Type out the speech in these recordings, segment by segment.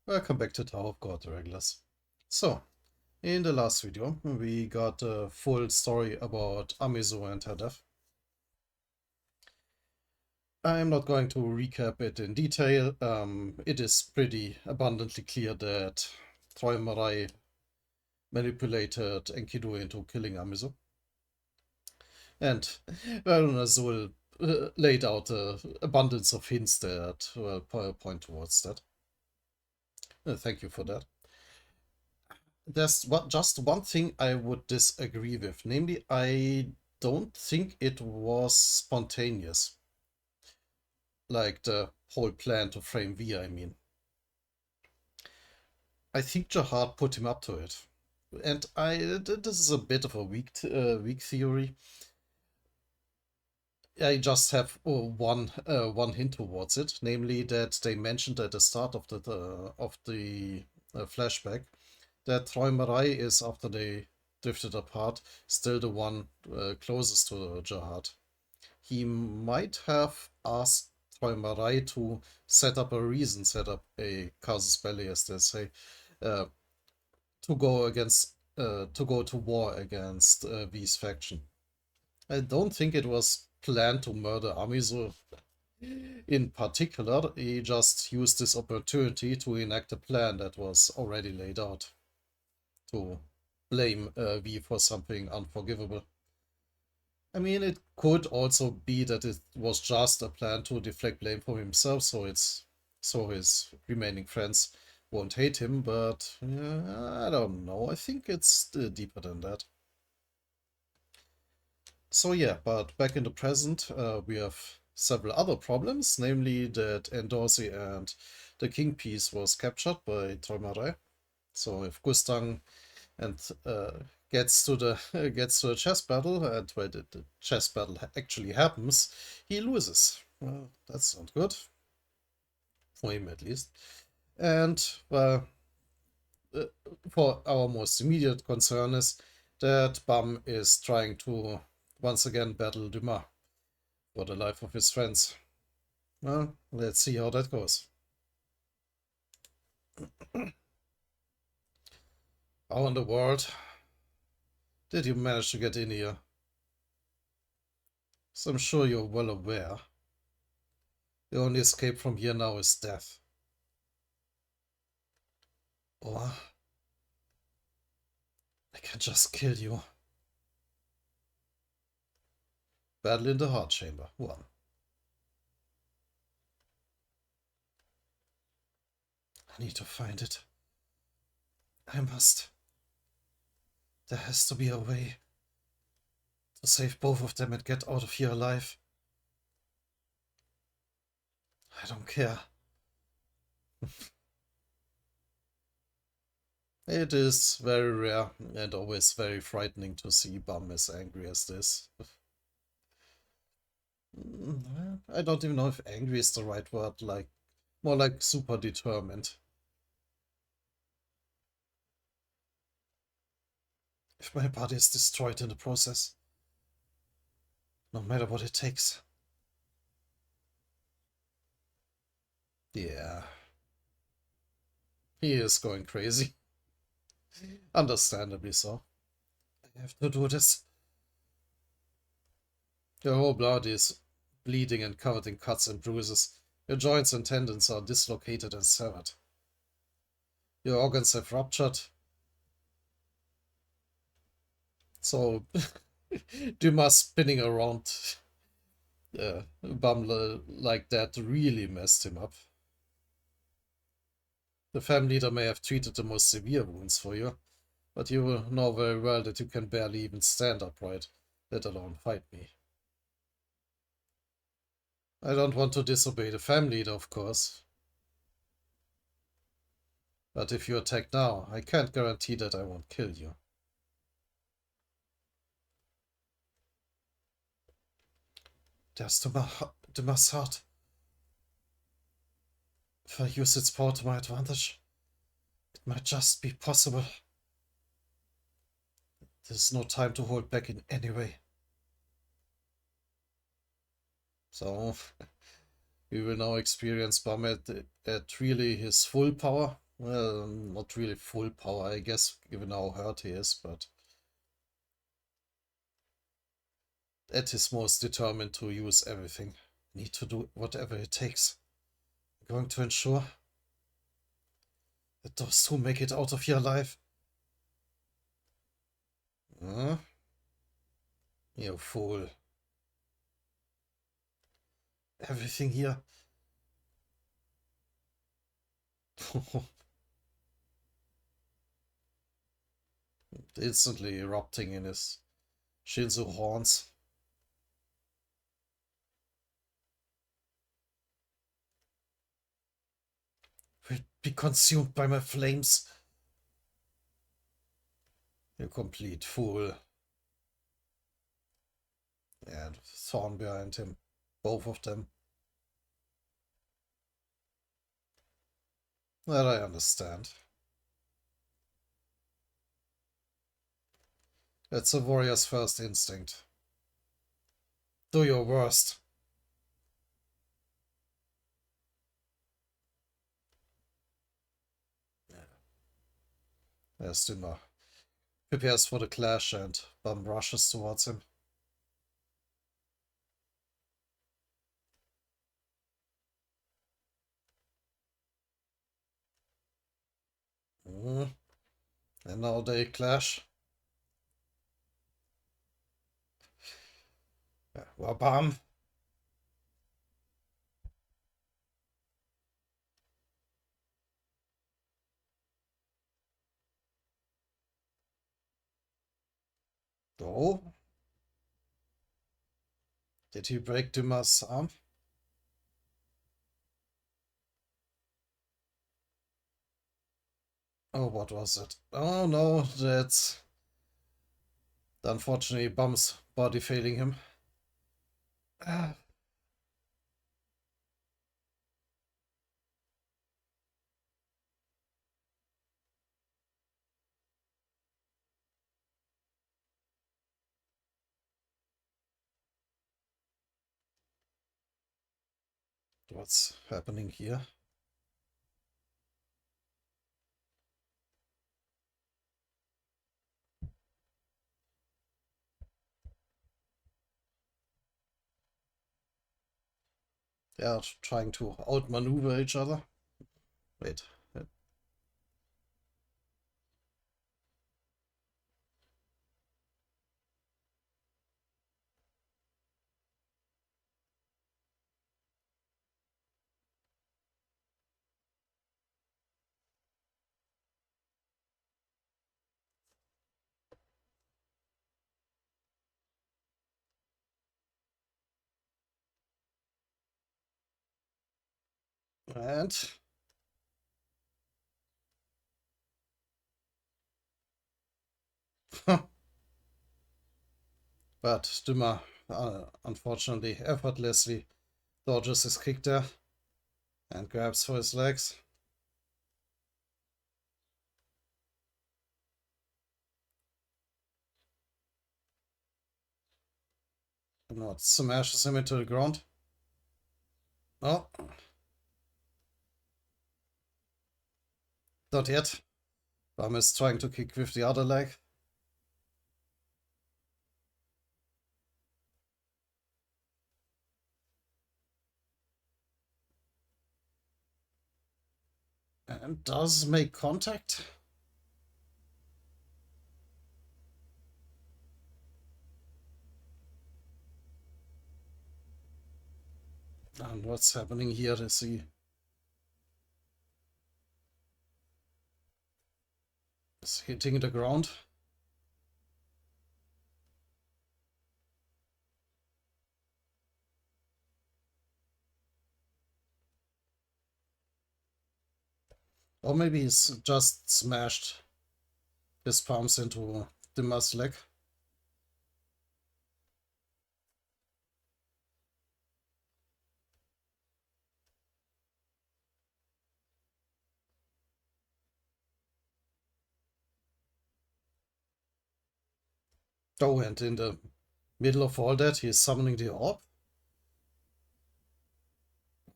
Welcome back to Tower of God regulars. So, in the last video, we got a full story about Amizu and her death. I'm not going to recap it in detail. It is pretty abundantly clear that Träumerei manipulated Enkidu into killing Amizu. And Baron Azul laid out an abundance of hints that point towards that. Thank you for that. There's just one thing I would disagree with, namely, I don't think it was spontaneous. Like the whole plan to frame V, I mean. I think Jahad put him up to it. And this is a bit of a weak theory. I just have one hint towards it, namely that they mentioned at the start of the flashback that Träumerei is, after they drifted apart, still the one closest to Jihad. He might have asked Träumerei to set up a casus belli, as they say, uh, to go to war against V's faction. I don't think it was planned to murder Amizu in particular. He just used this opportunity to enact a plan that was already laid out, to blame V for something unforgivable. I mean, it could also be that it was just a plan to deflect blame from himself, so his remaining friends won't hate him. But I don't know. I think it's deeper than that. So yeah, but back in the present, we have several other problems, namely that Endorsi and the King Piece was captured by Träumerei. So if Gustang and gets to the gets to a chess battle, and when the chess battle actually happens, he loses. Well, that's not good for him, at least. And well, uh, for our most immediate concern is that Bam is trying to once again battle Dumas for the life of his friends. Well, let's see how that goes. How in the world did you manage to get in here? So I'm sure you're well aware. The only escape from here now is death. Or I can just kill you. Battle in the Heart Chamber 1. I need to find it. I must. There has to be a way to save both of them and get out of here alive. I don't care. It is very rare and always very frightening to see Bum as angry as this. I don't even know if angry is the right word, like more like super determined. If my body is destroyed in the process, no matter what it takes. Yeah, he is going crazy. Understandably so. I have to do this. Your whole body is bleeding and covered in cuts and bruises. Your joints and tendons are dislocated and severed. Your organs have ruptured. So, Dumas spinning around Bumble like that really messed him up. The fam leader may have treated the most severe wounds for you, but you know very well that you can barely even stand upright, let alone fight me. I don't want to disobey the fam leader, of course. But if you attack now, I can't guarantee that I won't kill you. There's Dumas' heart. If I use its power to my advantage, it might just be possible. There's no time to hold back in any way. So, we will now experience Bum at really his full power, Well, not really full power, I guess, given how hurt he is, but at his most determined to use everything. Need to do whatever it takes. I'm going to ensure that those two make it out of here alive. Huh? You fool. Everything here. Instantly erupting in his Shinzo horns. Will be consumed by my flames. You complete fool. And Thorn behind him. Both of them. That I understand. It's a warrior's first instinct. Do your worst. As Duma prepares for the clash and Bum rushes towards him. And now they clash. Bam! Oh! Did he break Duma's arm? Oh, what was it? Oh no, that's unfortunately Bum's body failing him. What's happening here? They are trying to outmaneuver each other. Wait. And but Duma unfortunately effortlessly dodges his kick there and grabs for his legs. Duma smashes him into the ground. Oh. Not yet. Bum is trying to kick with the other leg. And does make contact. And what's happening here? Is he hitting the ground? Or maybe he's just smashed his palms into Duma's leg. Oh, and in the middle of all that, he's summoning the orb.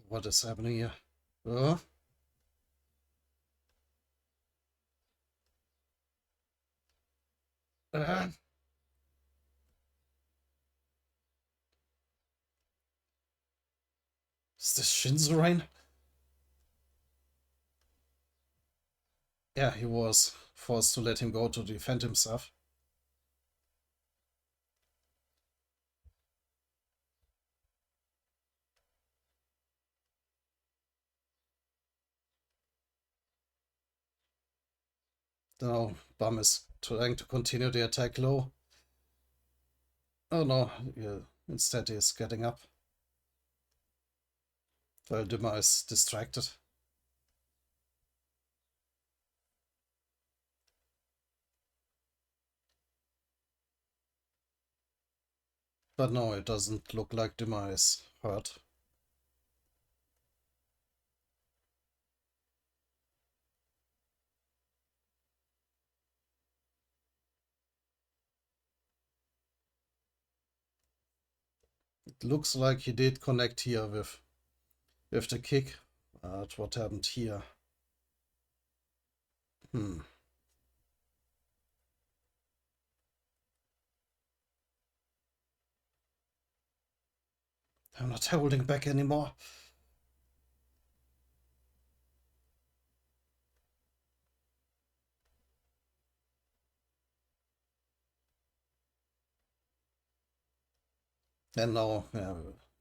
What is happening here? Uh, is this Shinzo? Yeah, he was forced to let him go to defend himself. Now, Bum is trying to continue the attack low. Oh no, yeah, instead he's getting up. While Dimmer is distracted. But no, it doesn't look like Dimmer is hurt. It looks like he did connect here with the kick. But what happened here? Hmm. I'm not holding back anymore. And now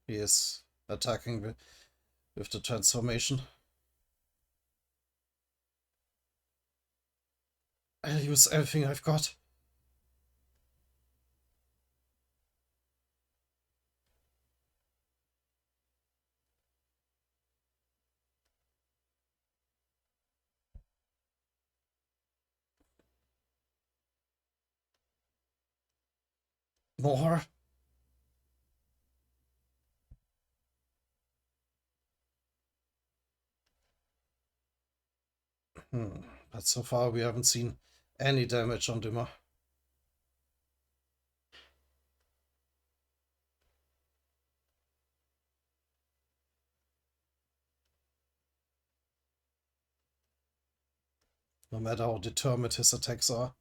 he is attacking with the transformation. I'll use everything I've got. More. But so far we haven't seen any damage on Dimmer. No matter how determined his attacks are.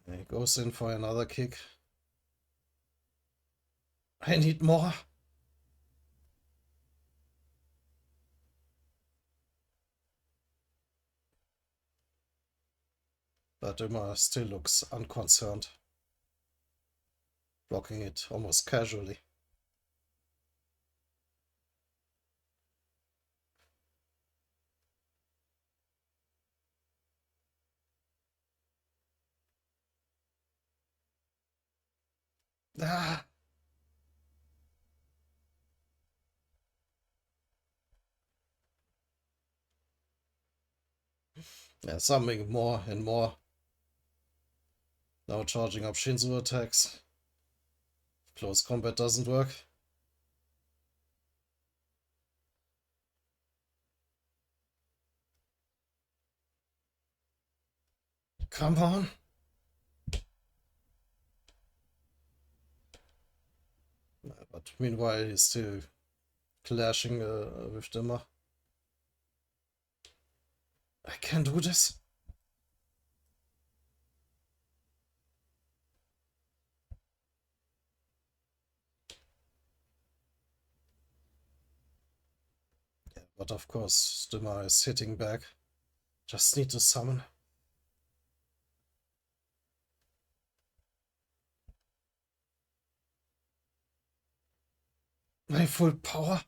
He goes in for another kick. I need more. But Dimmer still looks unconcerned, blocking it almost casually. Ah! Yeah, summoning more and more. Now charging up Shinzo attacks. Close combat doesn't work. Come on. But meanwhile, he's still clashing with Dimmer. I can do this. Yeah, but of course, Dimmer is hitting back. Just need to summon. My full power.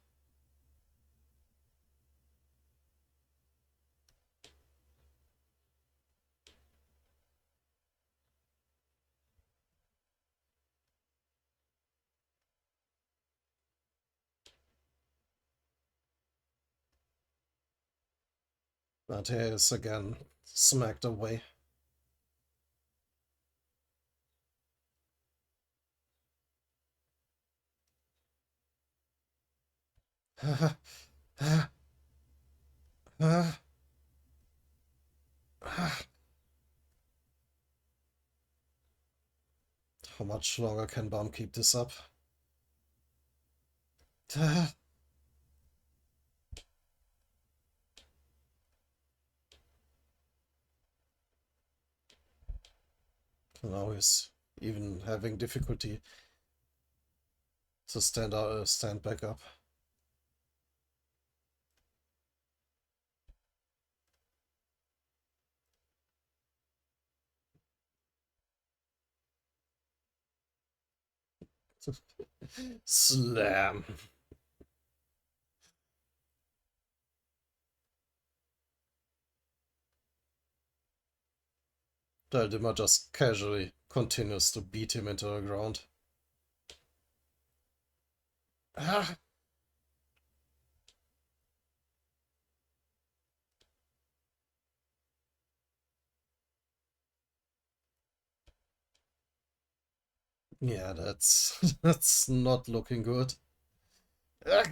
But he is again smacked away. How much longer can Bum keep this up? Now he's even having difficulty to stand back up. Slam. Daldimar just casually continues to beat him into the ground. Ah. Yeah, that's that's not looking good. Ah.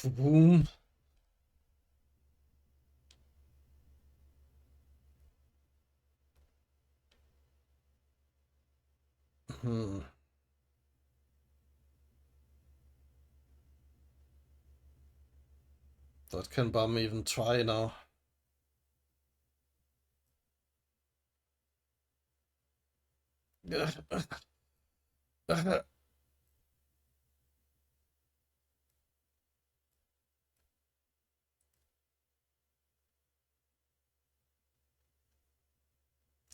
Boom. Hmm. That can Bum even try now.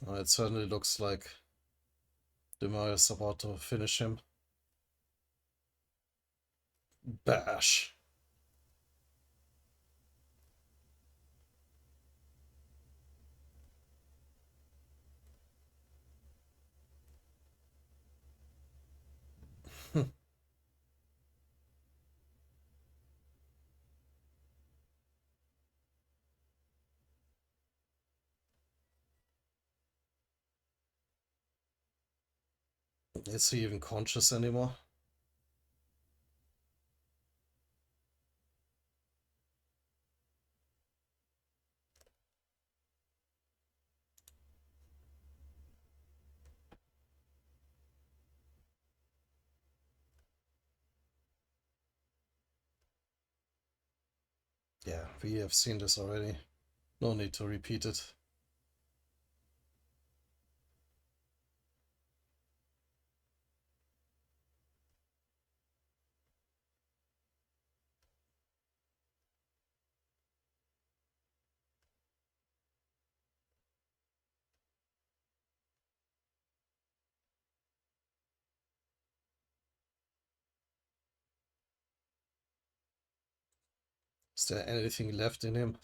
It certainly looks like Dimar is about to finish him. Bash. Is he even conscious anymore? Yeah, we have seen this already. No need to repeat it. Is there anything left in him?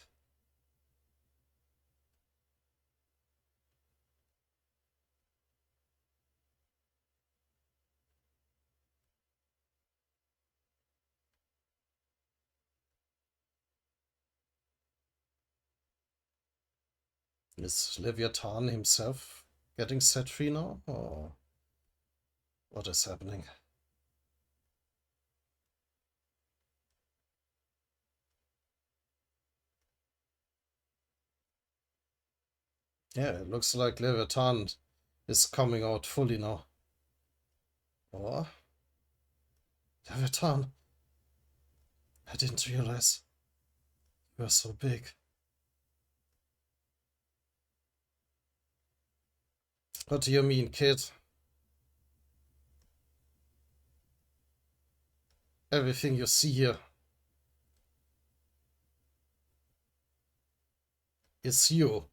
Is Leviathan himself getting set free now? Or what is happening? Yeah, it looks like Leviathan is coming out fully now. Or? Leviathan, I didn't realize you were so big. What do you mean, kid? Everything you see here is you.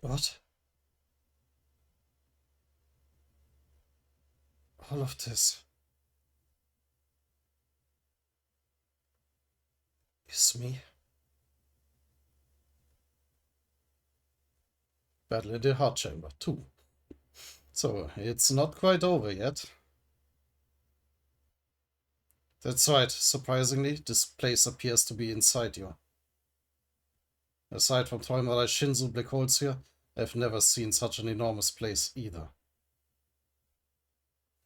What? All of this is me. Battle in the Heart Chamber 2. So, it's not quite over yet. That's right, surprisingly, this place appears to be inside you. Aside from Träumerei Shinzu black holes here, I've never seen such an enormous place either.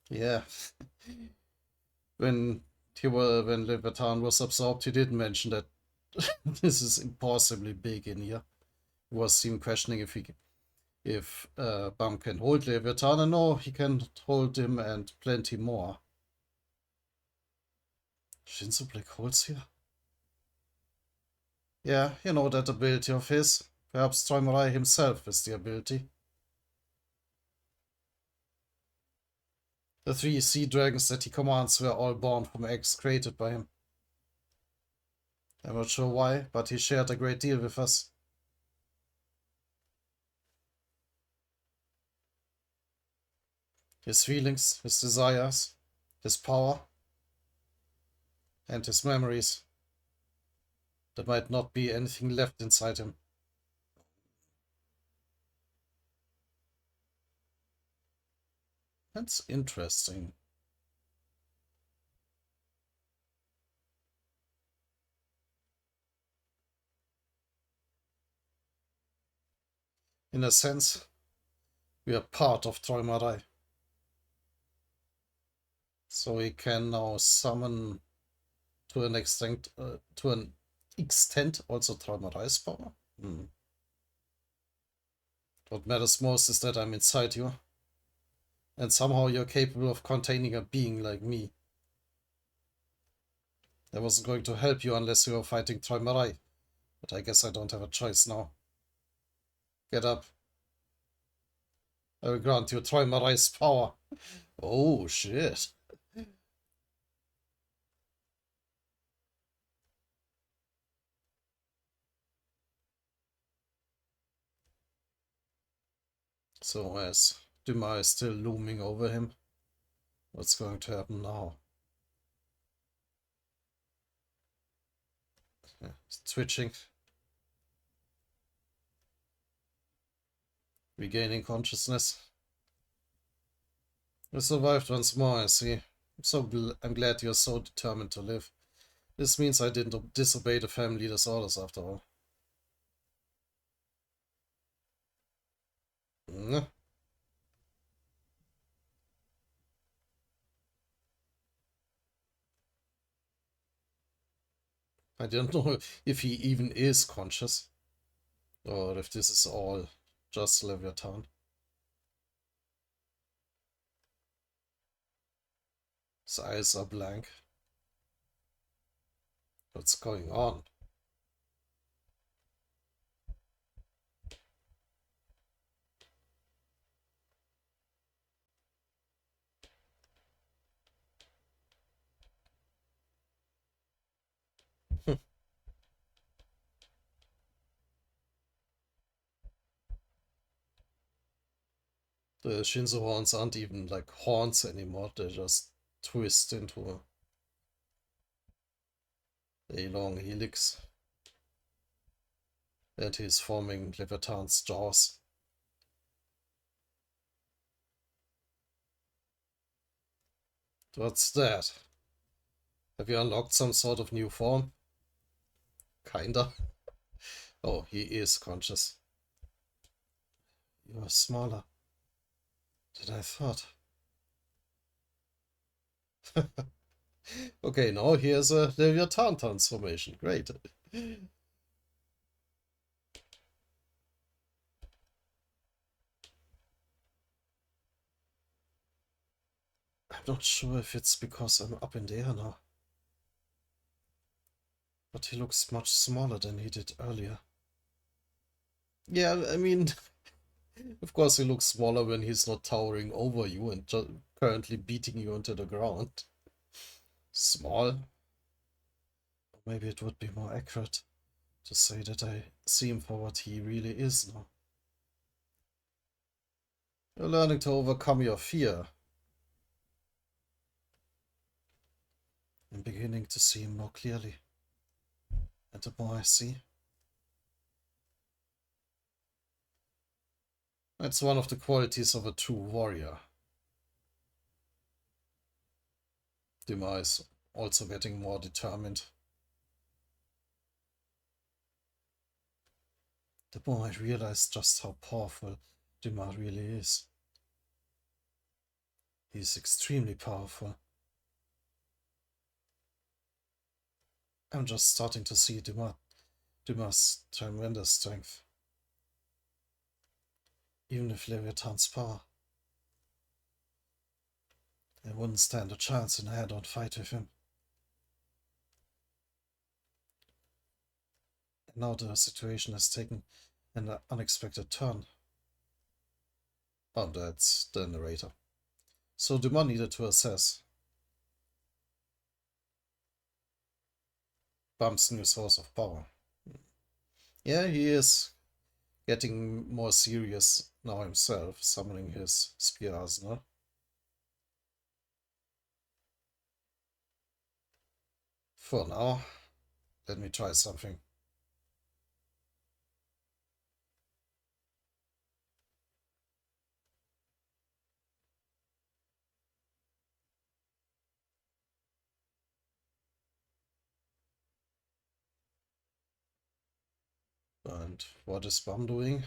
Yeah. when when Leviathan was absorbed, he did mention that this is impossibly big in here. He was even questioning if Bam can hold Leviathan, and no, he can hold him and plenty more. Shinzo black holes here? Yeah, you know that ability of his. Perhaps Träumerei himself is the ability. The 3 sea dragons that he commands were all born from eggs created by him. I'm not sure why, but he shared a great deal with us. His feelings, his desires, his power, and his memories. There might not be anything left inside him. That's interesting. In a sense, we are part of Träumerei. So he can now summon to an extent, also Träumerei's power. What matters most is that I'm inside you, and somehow you're capable of containing a being like me. I wasn't going to help you unless you were fighting Träumerei, but I guess I don't have a choice now. Get up. I will grant you Träumerei's power. Oh, shit. So as Dumas is still looming over him, what's going to happen now? Yeah, it's twitching. Regaining consciousness. You survived once more, I see. I'm glad you're so determined to live. This means I didn't disobey the family leader's orders after all. Mm. I don't know if he even is conscious, or if this is all just Leviathan. His eyes are blank. What's going on? The Shinzo horns aren't even like horns anymore, they just twist into a long helix. And he's forming Leviathan's jaws. What's that? Have you unlocked some sort of new form? Kinda. Oh, he is conscious. You are smaller than I thought. Okay, now here's a Leviathan transformation. Great. I'm not sure if it's because I'm up in the air now. But he looks much smaller than he did earlier. Yeah, I mean, of course he looks smaller when he's not towering over you and just currently beating you into the ground. Small? Maybe it would be more accurate to say that I see him for what he really is now. You're learning to overcome your fear. I'm beginning to see him more clearly. And the more I see, that's one of the qualities of a true warrior. Dima is also getting more determined. The more I realize just how powerful Dima really is. He's extremely powerful. I'm just starting to see Dumas' tremendous strength. Even with Leviathan's power, I wouldn't stand a chance in a head-on fight with him. And now the situation has taken an unexpected turn. Oh, that's the narrator. So Dumas needed to assess Bum's new source of power. Yeah, he is getting more serious now himself, summoning his spear arsenal. For now, let me try something. And what is Bum doing?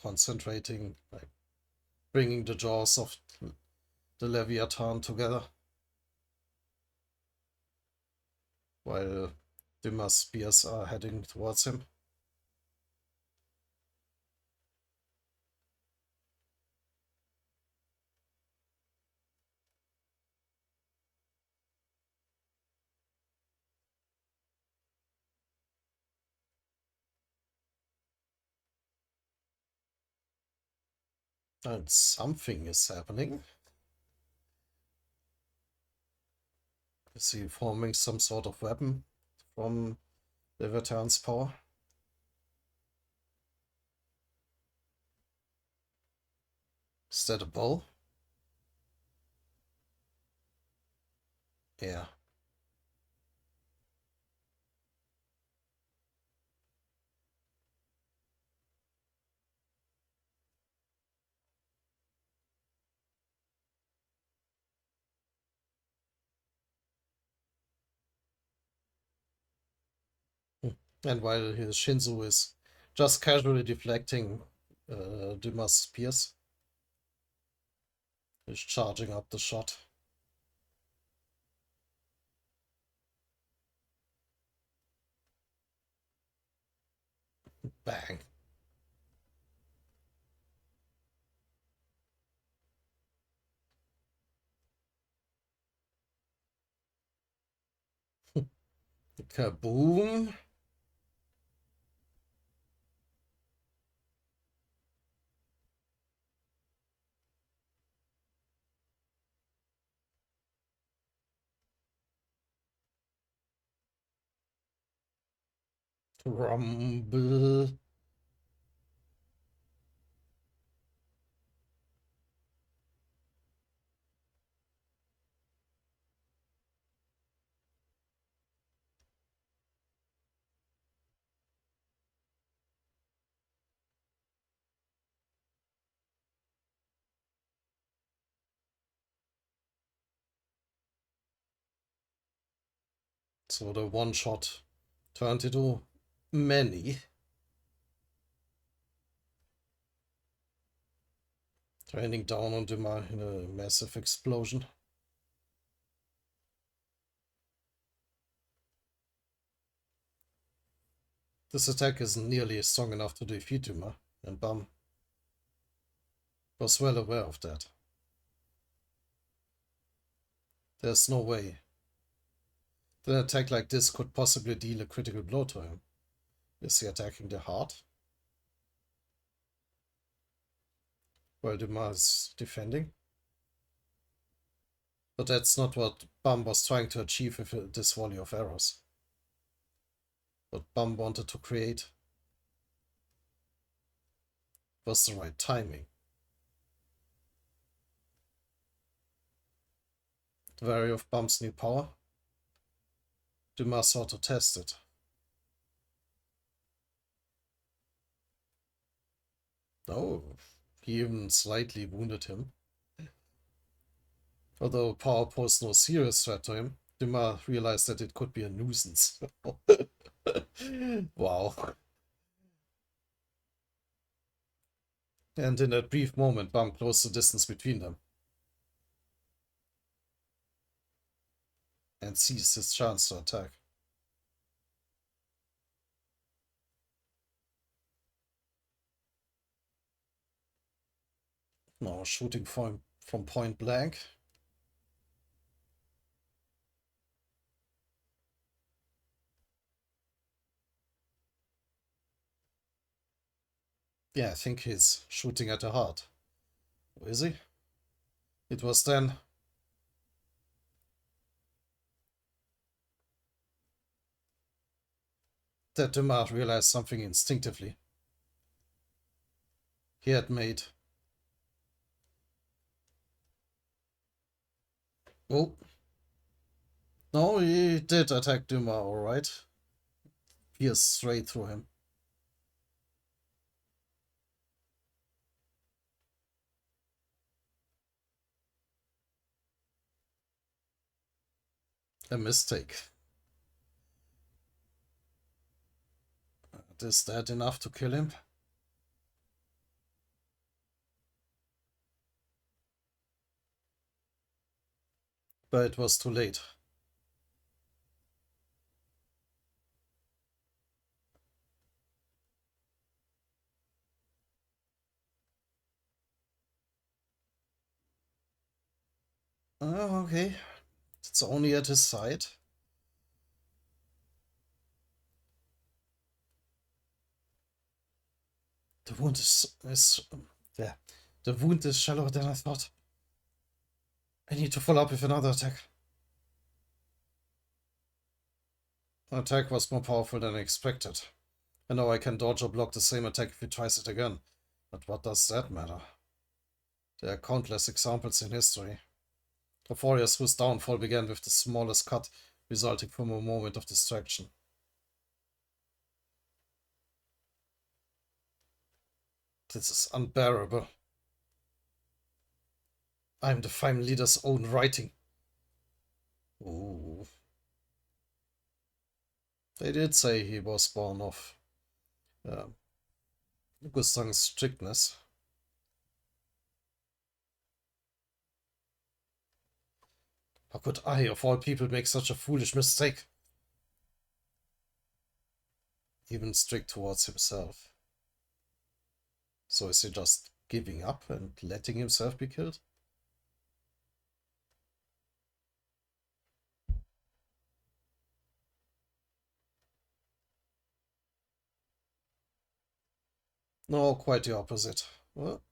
Concentrating, like bringing the jaws of the Leviathan together, while Dumas' spears are heading towards him. And something is happening. Is he forming some sort of weapon from Leviathan's power? Is that a bow? Yeah. And while his Shinzo is just casually deflecting Dumas' spears, he's charging up the shot. Bang. Kaboom. Rumble. So the one shot turned into many. Raining down on Dumas in a massive explosion. This attack isn't nearly strong enough to defeat Dumas, and Bum was well aware of that. There's no way that an attack like this could possibly deal a critical blow to him. Is he attacking the heart? While Dumas is defending? But that's not what Bum was trying to achieve with this volley of arrows. What Bum wanted to create was the right timing. Wary of Bum's new power, Dumas sought to test it. Oh, he even slightly wounded him. Although power posed no serious threat to him, Dumas realized that it could be a nuisance. Wow. And in that brief moment, Bam closed the distance between them and seized his chance to attack. Now shooting from point blank. Yeah, I think he's shooting at the heart. Or is he? It was then that Dumas realized something instinctively. He had made... Oh, no, he did attack Dumas, alright. Pierced straight through him. A mistake. Is that enough to kill him? But it was too late. Oh, okay. It's only at his side. The wound is yeah. The wound is shallower than I thought. I need to follow up with another attack. The attack was more powerful than I expected. I know I can dodge or block the same attack if he tries it again. But what does that matter? There are countless examples in history of warriors whose downfall began with the smallest cut resulting from a moment of distraction. This is unbearable. I'm the fine leader's own writing. Ooh. They did say he was born of Gustang's strictness. How could I, of all people, make such a foolish mistake? Even strict towards himself. So is he just giving up and letting himself be killed? No, quite the opposite. Well,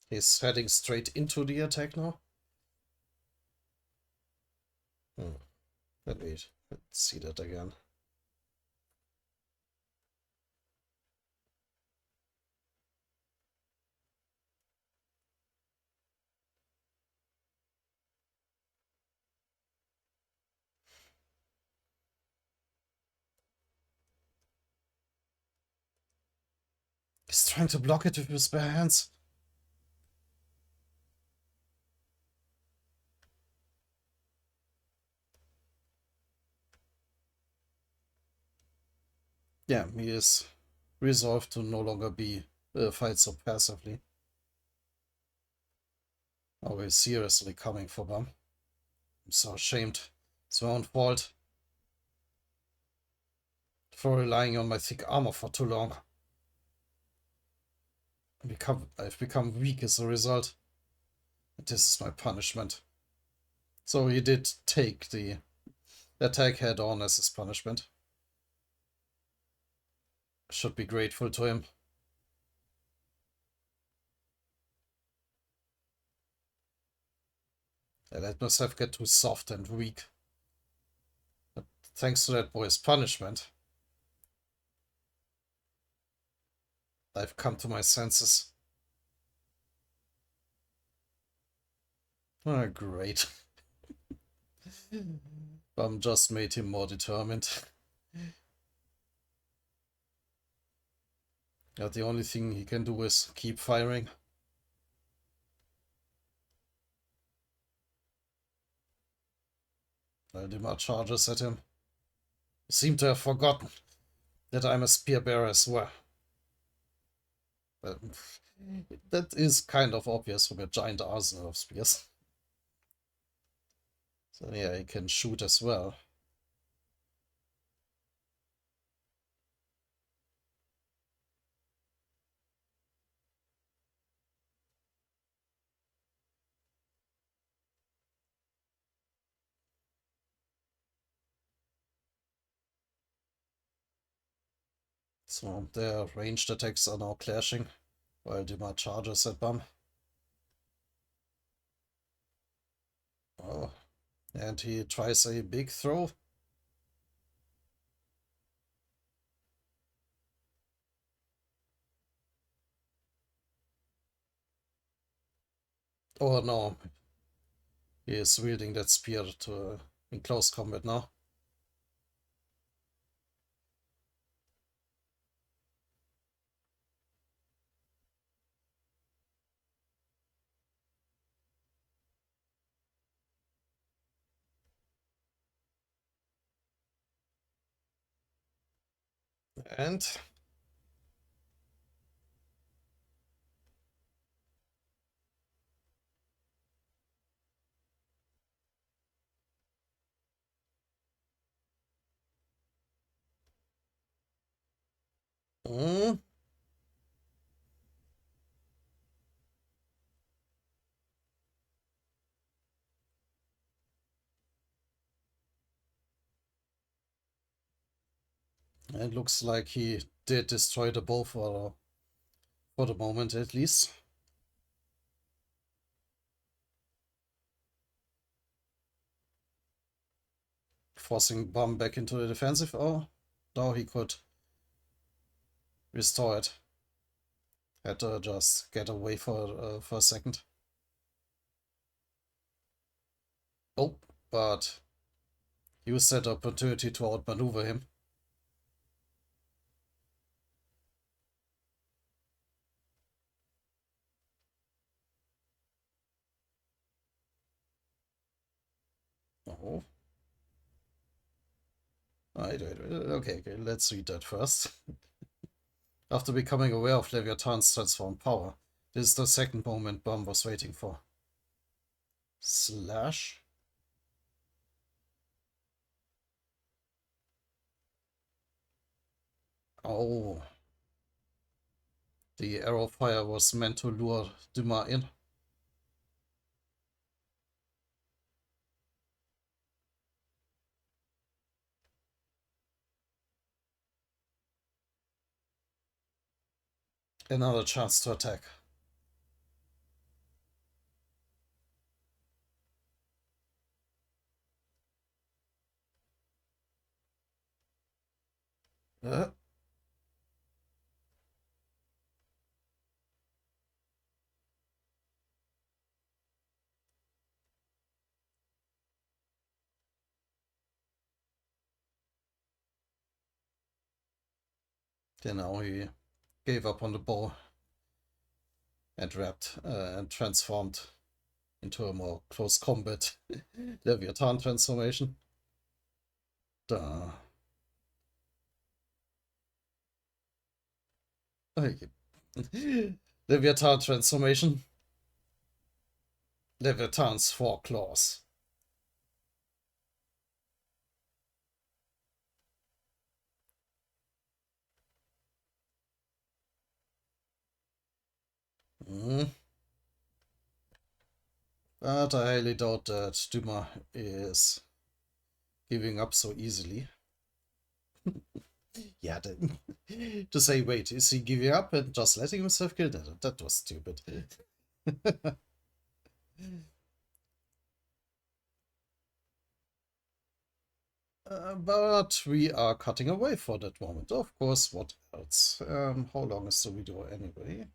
he's heading straight into the attack now. Hmm. Let's see that again. He's trying to block it with his bare hands. Yeah, he is resolved to no longer be fight so passively. Oh, he's seriously coming for Bum. I'm so ashamed. It's my own fault for relying on my thick armor for too long. I've become weak as a result. And this is my punishment. So he did take the attack head on as his punishment. Should be grateful to him. I let myself get too soft and weak. But thanks to that boy's punishment, I've come to my senses. Oh, great. Just made him more determined. Yeah, the only thing he can do is keep firing. Valdemar charges at him. Seem to have forgotten that I'm a spear bearer as well. That is kind of obvious from a giant arsenal of spears. So yeah, he can shoot as well. So their ranged attacks are now clashing, while Dima charges at Bum. Oh, and he tries a big throw. Oh no, he is wielding that spear in close combat now. And mm, it looks like he did destroy the bow for the moment at least. Forcing Bum back into the defensive. Oh, now he could restore it. Had to just get away for a second. Oh, but use that opportunity to outmaneuver him. Oh. Okay, let's read that first. After becoming aware of Leviathan's transformed power, this is the second moment Bum was waiting for. Slash? Oh. The arrow fire was meant to lure Duma in. Another chance to attack. Uh, then now he gave up on the bow and wrapped and transformed into a more close combat Leviathan transformation. Duh. Leviathan transformation. Leviathan's four claws. Mm. But I highly doubt that Duma is giving up so easily. Yeah, to say, wait, is he giving up and just letting himself kill? That was stupid. But we are cutting away for that moment. Of course, what else? How long is the video anyway?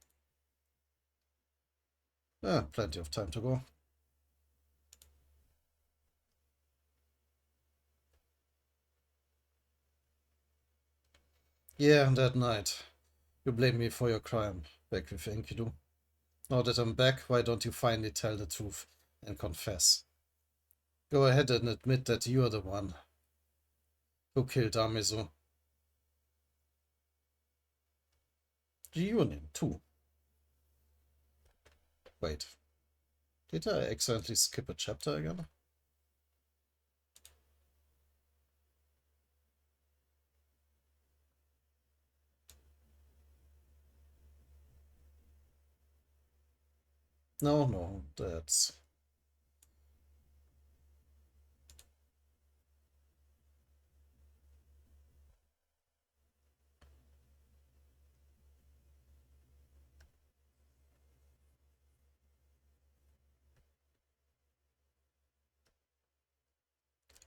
Plenty of time to go. Yeah, that night. You blamed me for your crime back with Enkidu. Now that I'm back, why don't you finally tell the truth and confess? Go ahead and admit that you're the one who killed Amizu. The Union, too. Wait, did I accidentally skip a chapter again? No, that's...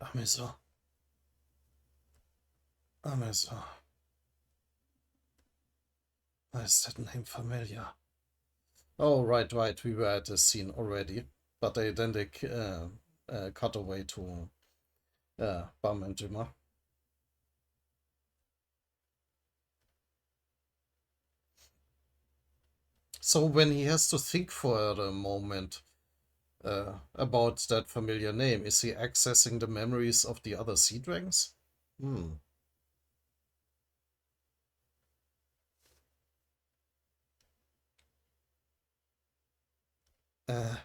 Amizu. Amizu. Why is that name familiar? Oh, right. We were at this scene already. But they cut away to Bam and Jimmer. So when he has to think for a moment about that familiar name, is he accessing the memories of the other sea dragons? Hmm. Uh,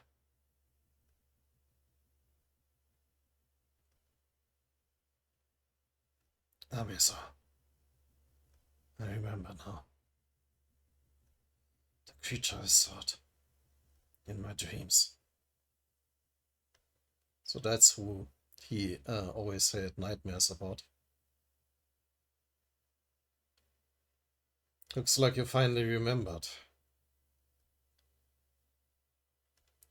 Amisa. I remember now. The creature I saw in my dreams. So that's who he always had nightmares about. Looks like you finally remembered.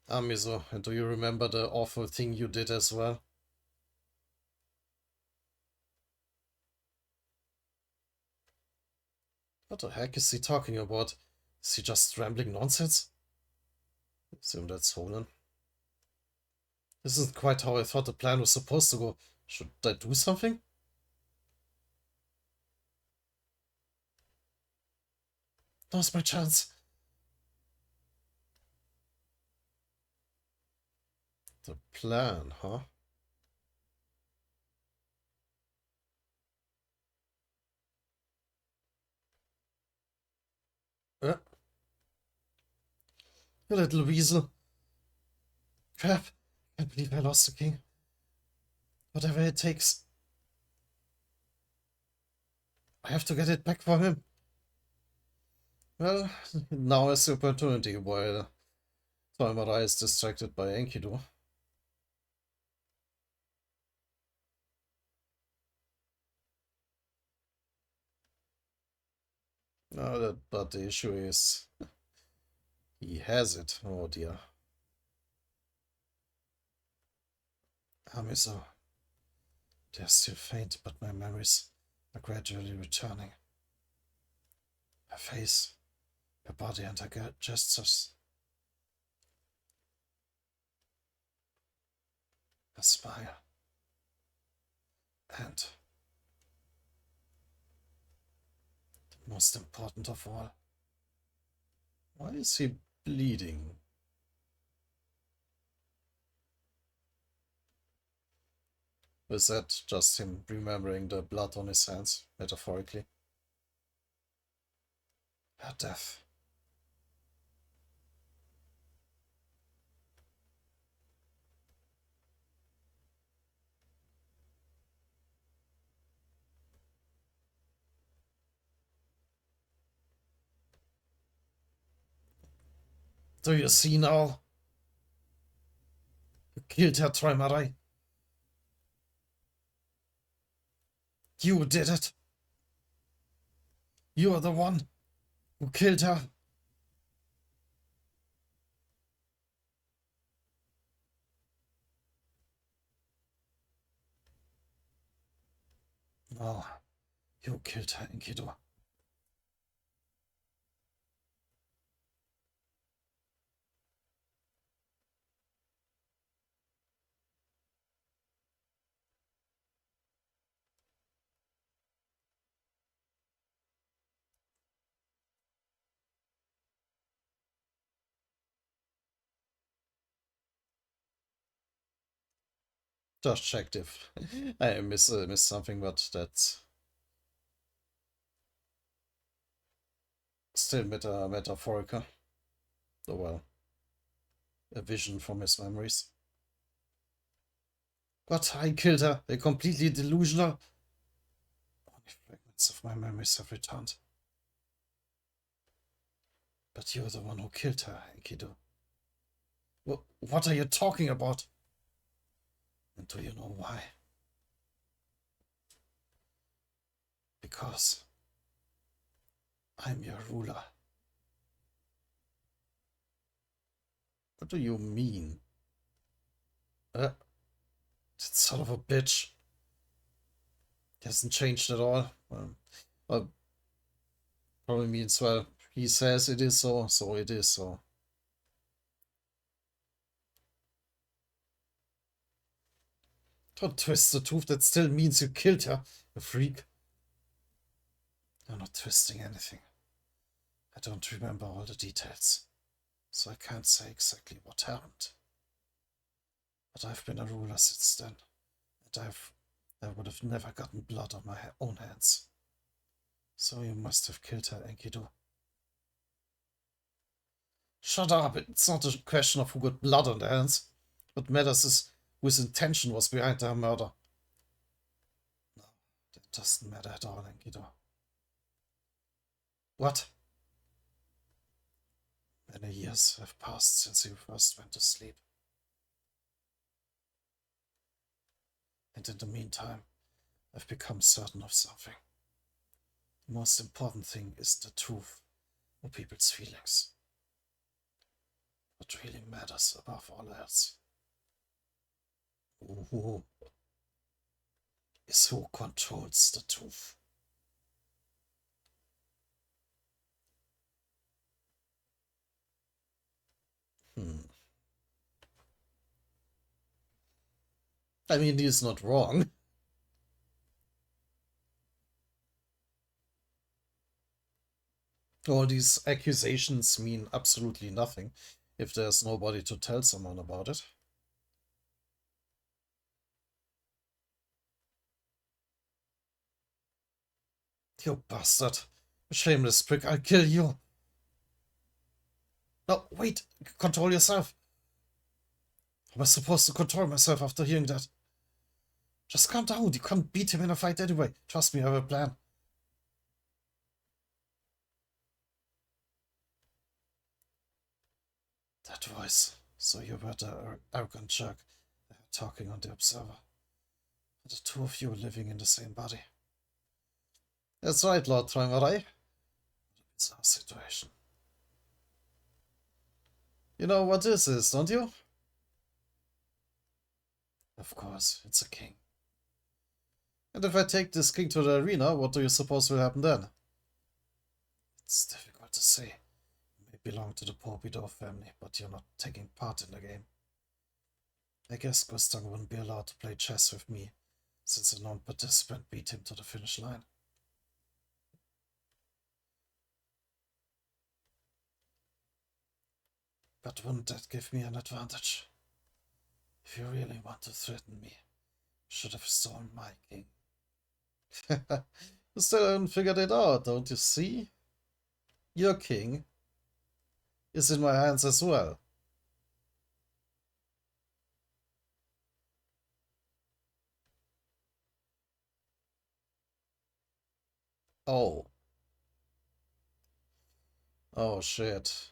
Amiso, and do you remember the awful thing you did as well? What the heck is he talking about? Is he just rambling nonsense? Assume that's Roland. This isn't quite how I thought the plan was supposed to go. Should I do something? Now's my chance. The plan, huh? You little weasel. Crap. Can't believe I lost the king. Whatever it takes. I have to get it back from him. Well, now is the opportunity while Träumerei is distracted by Enkidu. But the issue is he has it. Oh dear. Amiso. They're still faint, but my memories are gradually returning. Her face, her body, and her gestures. Her smile. And the most important of all, why is he bleeding? Is that just him remembering the blood on his hands, metaphorically? Her death. Do you see now? You killed her, Träumerei. You did it. You are the one who killed her. No, you killed her, Enkidu. Just checked if I miss something, but that's still metaphorical. Oh well, a vision from his memories. But I killed her. They're completely delusional. Only fragments of my memories have returned. But you're the one who killed her, Enkidu. What are you talking about? And do you know why? Because I'm your ruler. What do you mean? That son of a bitch. He hasn't changed at all. Probably means, well, he says it is so, so it is so. Don't twist the truth, that still means you killed her, you freak. You're not twisting anything. I don't remember all the details, so I can't say exactly what happened. But I've been a ruler since then, and I would have never gotten blood on my own hands. So you must have killed her, Enkidu. Shut up, it's not a question of who got blood on their hands. What matters is whose intention was behind her murder. No, that doesn't matter at all, Enkidu. What? Many years have passed since you first went to sleep. And in the meantime, I've become certain of something. The most important thing isn't the truth or people's feelings. What really matters above all else is who controls the truth. I mean, he's not wrong. All these accusations mean absolutely nothing if there's nobody to tell someone about it. You bastard. Shameless prick, I'll kill you. No, wait, control yourself. How am I supposed to control myself after hearing that? Just calm down, you can't beat him in a fight anyway. Trust me, I have a plan. That voice. So you were the arrogant jerk talking on the Observer. The two of you living in the same body. That's right, Lord Träumerei. Bizarre situation. You know what this is, don't you? Of course, it's a king. And if I take this king to the arena, what do you suppose will happen then? It's difficult to say. You may belong to the Pompidou family, but you're not taking part in the game. I guess Gustang wouldn't be allowed to play chess with me, since a non-participant beat him to the finish line. But wouldn't that give me an advantage? If you really want to threaten me, you should have stolen my king. You still haven't figured it out, don't you see? Your king is in my hands as well. Oh. Oh shit.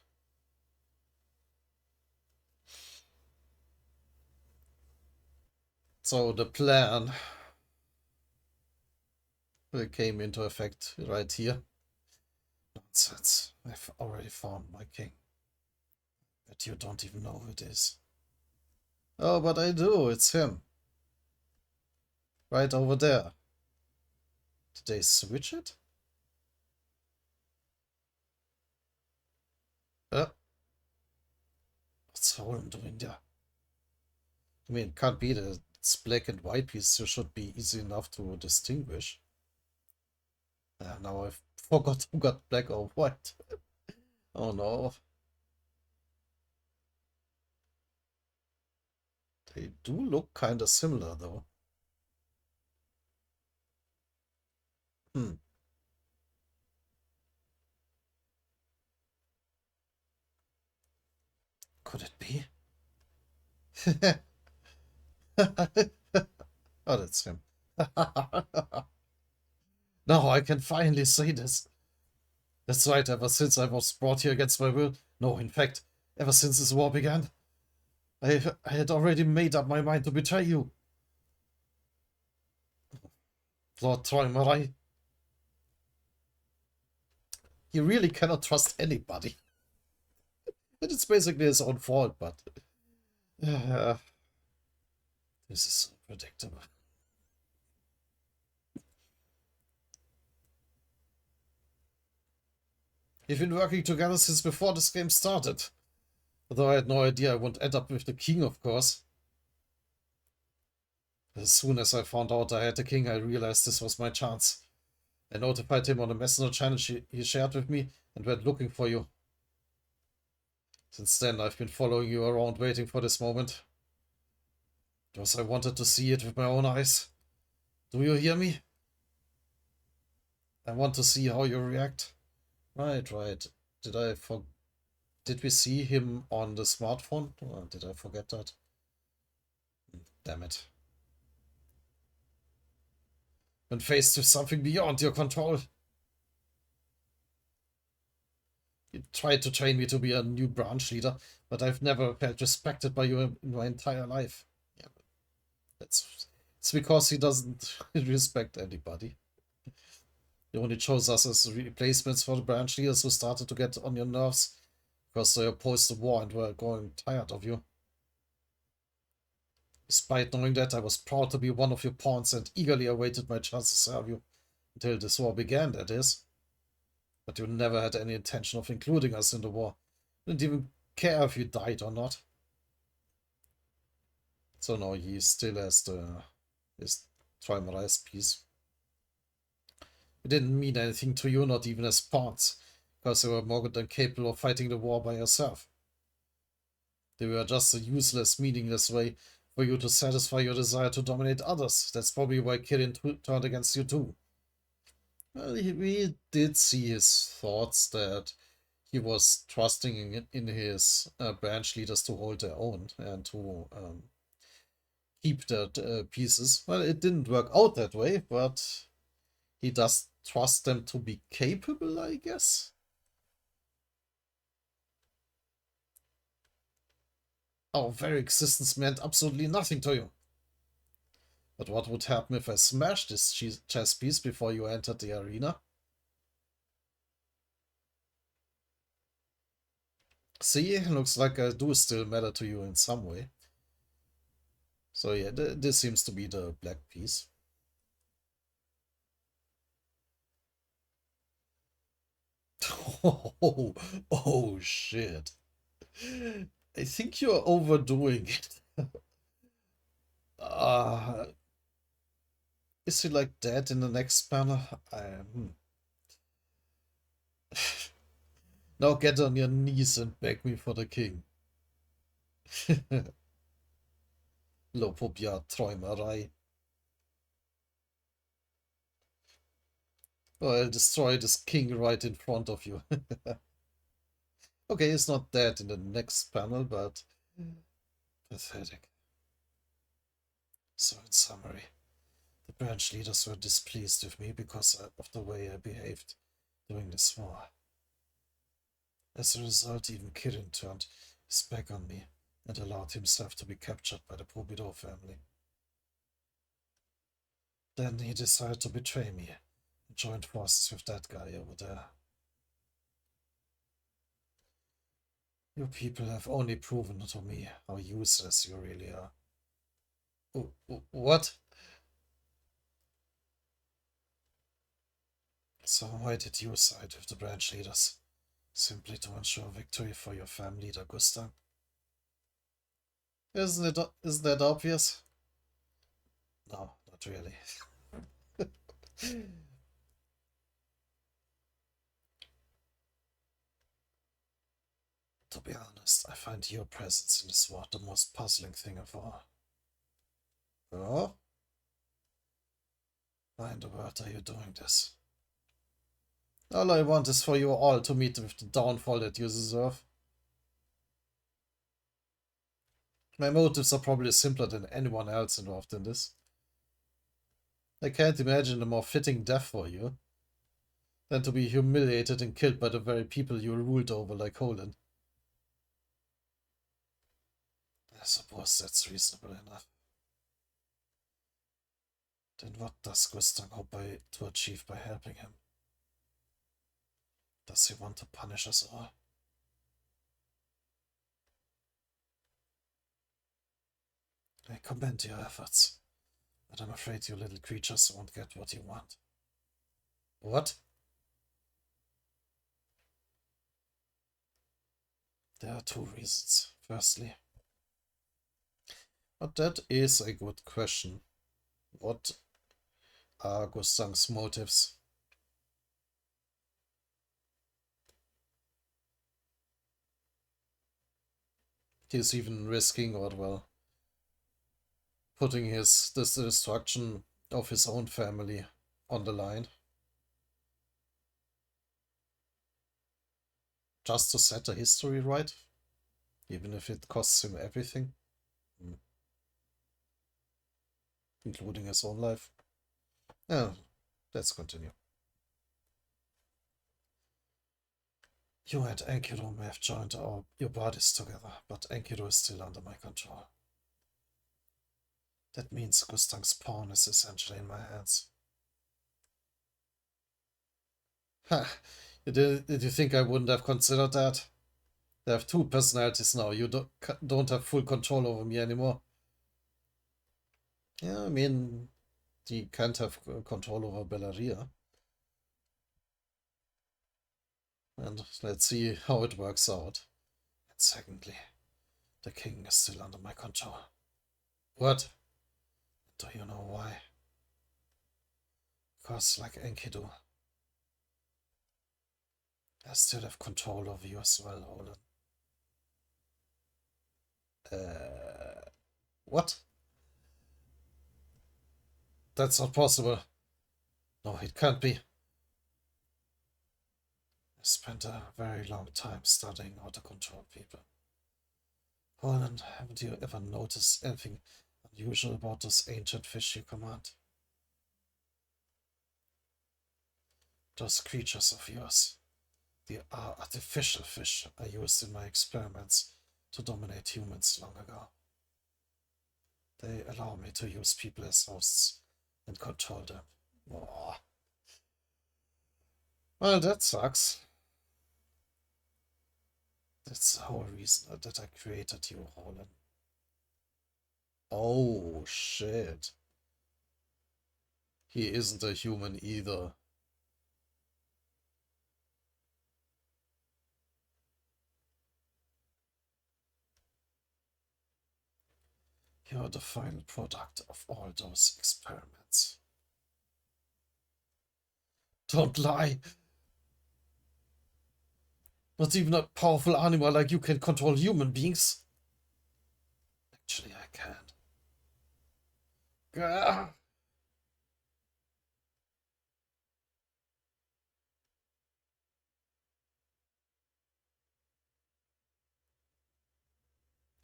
So the plan came into effect right here. Nonsense. I've already found my king. But you don't even know who it is. Oh, but I do. It's him. Right over there. Did they switch it? What's Rohal doing there? I mean, it can't be that it's black and white piece, so should be easy enough to distinguish. Now I forgot who got black or white. Oh no. They do look kind of similar, though. Hmm. Could it be? Oh, that's him. Now I can finally say this. That's right, ever since I was brought here against my will. No, in fact, ever since this war began, I had already made up my mind to betray you. Lord Träumerei. He really cannot trust anybody. And it's basically his own fault, but... Uh, this is so predictable. We've been working together since before this game started. Although I had no idea I would end up with the king, of course. As soon as I found out I had the king, I realized this was my chance. I notified him on a messenger channel he shared with me and went looking for you. Since then, I've been following you around waiting for this moment. Because I wanted to see it with my own eyes. Do you hear me? I want to see how you react. Right, right. Did we see him on the smartphone? Or did I forget that? Damn it. When faced with something beyond your control. You tried to train me to be a new branch leader, but I've never felt respected by you in my entire life. Yeah, it's because he doesn't respect anybody. He only chose us as replacements for the branch leaders who started to get on your nerves because they opposed the war and were growing tired of you. Despite knowing that, I was proud to be one of your pawns and eagerly awaited my chance to serve you. Until this war began, that is. But you never had any intention of including us in the war. You didn't even care if you died or not. So now he still has his Träumerei's piece. It didn't mean anything to you, not even as pawns, because you were more than capable of fighting the war by yourself. They were just a useless, meaningless way for you to satisfy your desire to dominate others. That's probably why Kirin turned against you too. Well, we did see his thoughts that he was trusting in his branch leaders to hold their own and to keep their pieces. Well, it didn't work out that way, but he does trust them to be capable, I guess. Our very existence meant absolutely nothing to you. But what would happen if I smashed this chess piece before you entered the arena? See, looks like I do still matter to you in some way. So yeah, this seems to be the black piece. Oh, oh shit. I think you're overdoing it. Uh, is he like dead in the next panel? Now get on your knees and beg me for the king. Lopopia Träumerei. Oh, I'll destroy this king right in front of you. Okay, he's not dead in the next panel, but pathetic. So in summary, the branch leaders were displeased with me because of the way I behaved during this war. As a result, even Kirin turned his back on me and allowed himself to be captured by the Pobido family. Then he decided to betray me and joined forces with that guy over there. You people have only proven to me how useless you really are. What? So why did you side with the branch leaders? Simply to ensure victory for your family leader, Gustang? Isn't that obvious? No, not really. To be honest, I find your presence in this war the most puzzling thing of all. Oh? Why in the world are you doing this? All I want is for you all to meet with the downfall that you deserve. My motives are probably simpler than anyone else involved in this. I can't imagine a more fitting death for you than to be humiliated and killed by the very people you ruled over like Holland. I suppose that's reasonable enough. Then what does Gustang hope to achieve by helping him? Does he want to punish us all? I commend your efforts, but I'm afraid you little creatures won't get what you want. What? There are two reasons. Firstly, but that is a good question. What are Gustang's motives? He's even risking, or well, putting the destruction of his own family on the line. Just to set the history right? Even if it costs him everything? Including his own life? Yeah, let's continue. You and Enkidu may have joined your bodies together, but Enkidu is still under my control. That means Gustang's pawn is essentially in my hands. Ha! Did you think I wouldn't have considered that? They have two personalities now. You don't have full control over me anymore. Yeah, I mean, you can't have control over Bellaria. And let's see how it works out. And secondly, the king is still under my control. What? Do you know why? Because, like Enkidu, I still have control over you as well, Olin. What? That's not possible. No, it can't be. I spent a very long time studying how to control people. Holland, haven't you ever noticed anything unusual about those ancient fish you command? Those creatures of yours, the artificial fish I used in my experiments to dominate humans long ago. They allow me to use people as hosts and control them. Oh. Well, that sucks. That's the whole reason that I created you, Roland. Oh, shit. He isn't a human either. You're the final product of all those experiments. Don't lie! Not even a powerful animal like you can control human beings. Actually, I can. Gah!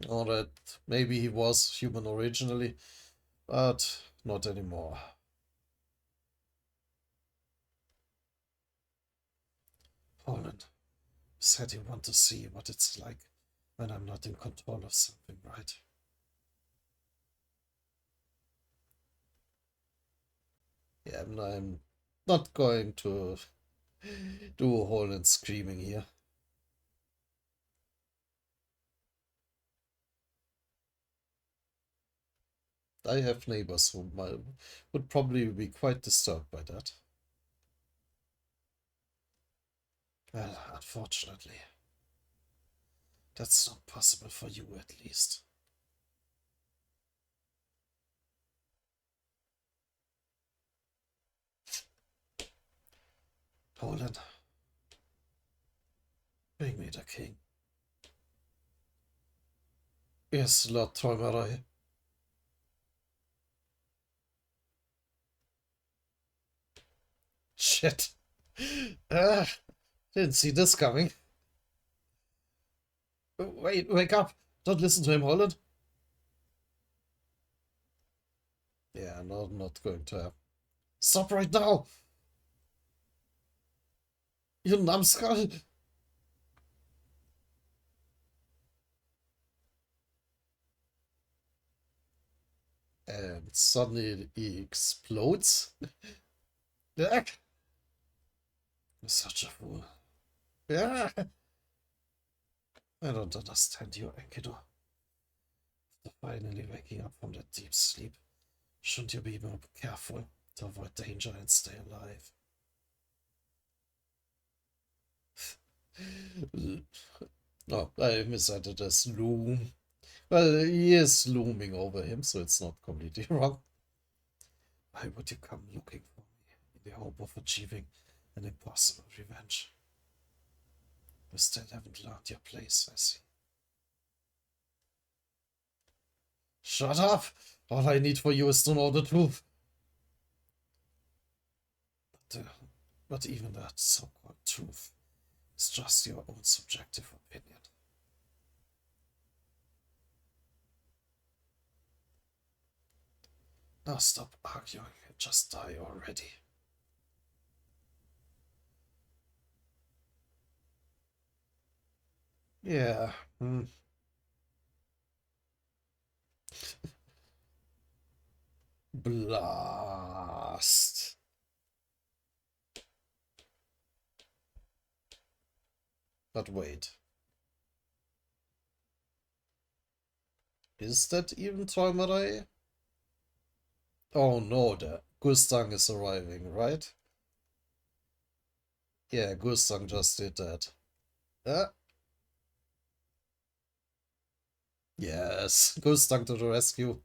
Alright, maybe he was human originally, but not anymore. Poland said you want to see what it's like when I'm not in control of something, right? Yeah, I'm not going to do a whole and screaming here. I have neighbors who would probably be quite disturbed by that. Well, unfortunately, that's not possible for you at least. Poland, bring me the king. Yes, Lord Träumerei. shit. Ah, didn't see this coming. Wait, wake up. Don't listen to him, Holland. Yeah, no, not going to happen. Stop right now! You numbskull! And suddenly he explodes. Yeah. You're such a fool. Yeah. I don't understand you, Enkidu. After finally waking up from that deep sleep, shouldn't you be more careful to avoid danger and stay alive? Oh, I misread as loom. Well, he is looming over him, so it's not completely wrong. Why would you come looking for me in the hope of achieving an impossible revenge? You still haven't learned your place, I see. Shut up! All I need for you is to know the truth. But even that so-called truth is just your own subjective opinion. Now stop arguing and just die already. Yeah. Blast. But wait. Is that even Träumerei? Oh no, the Gustang is arriving, right? Yeah, Gustang just did that. Yes, Gustang to the rescue.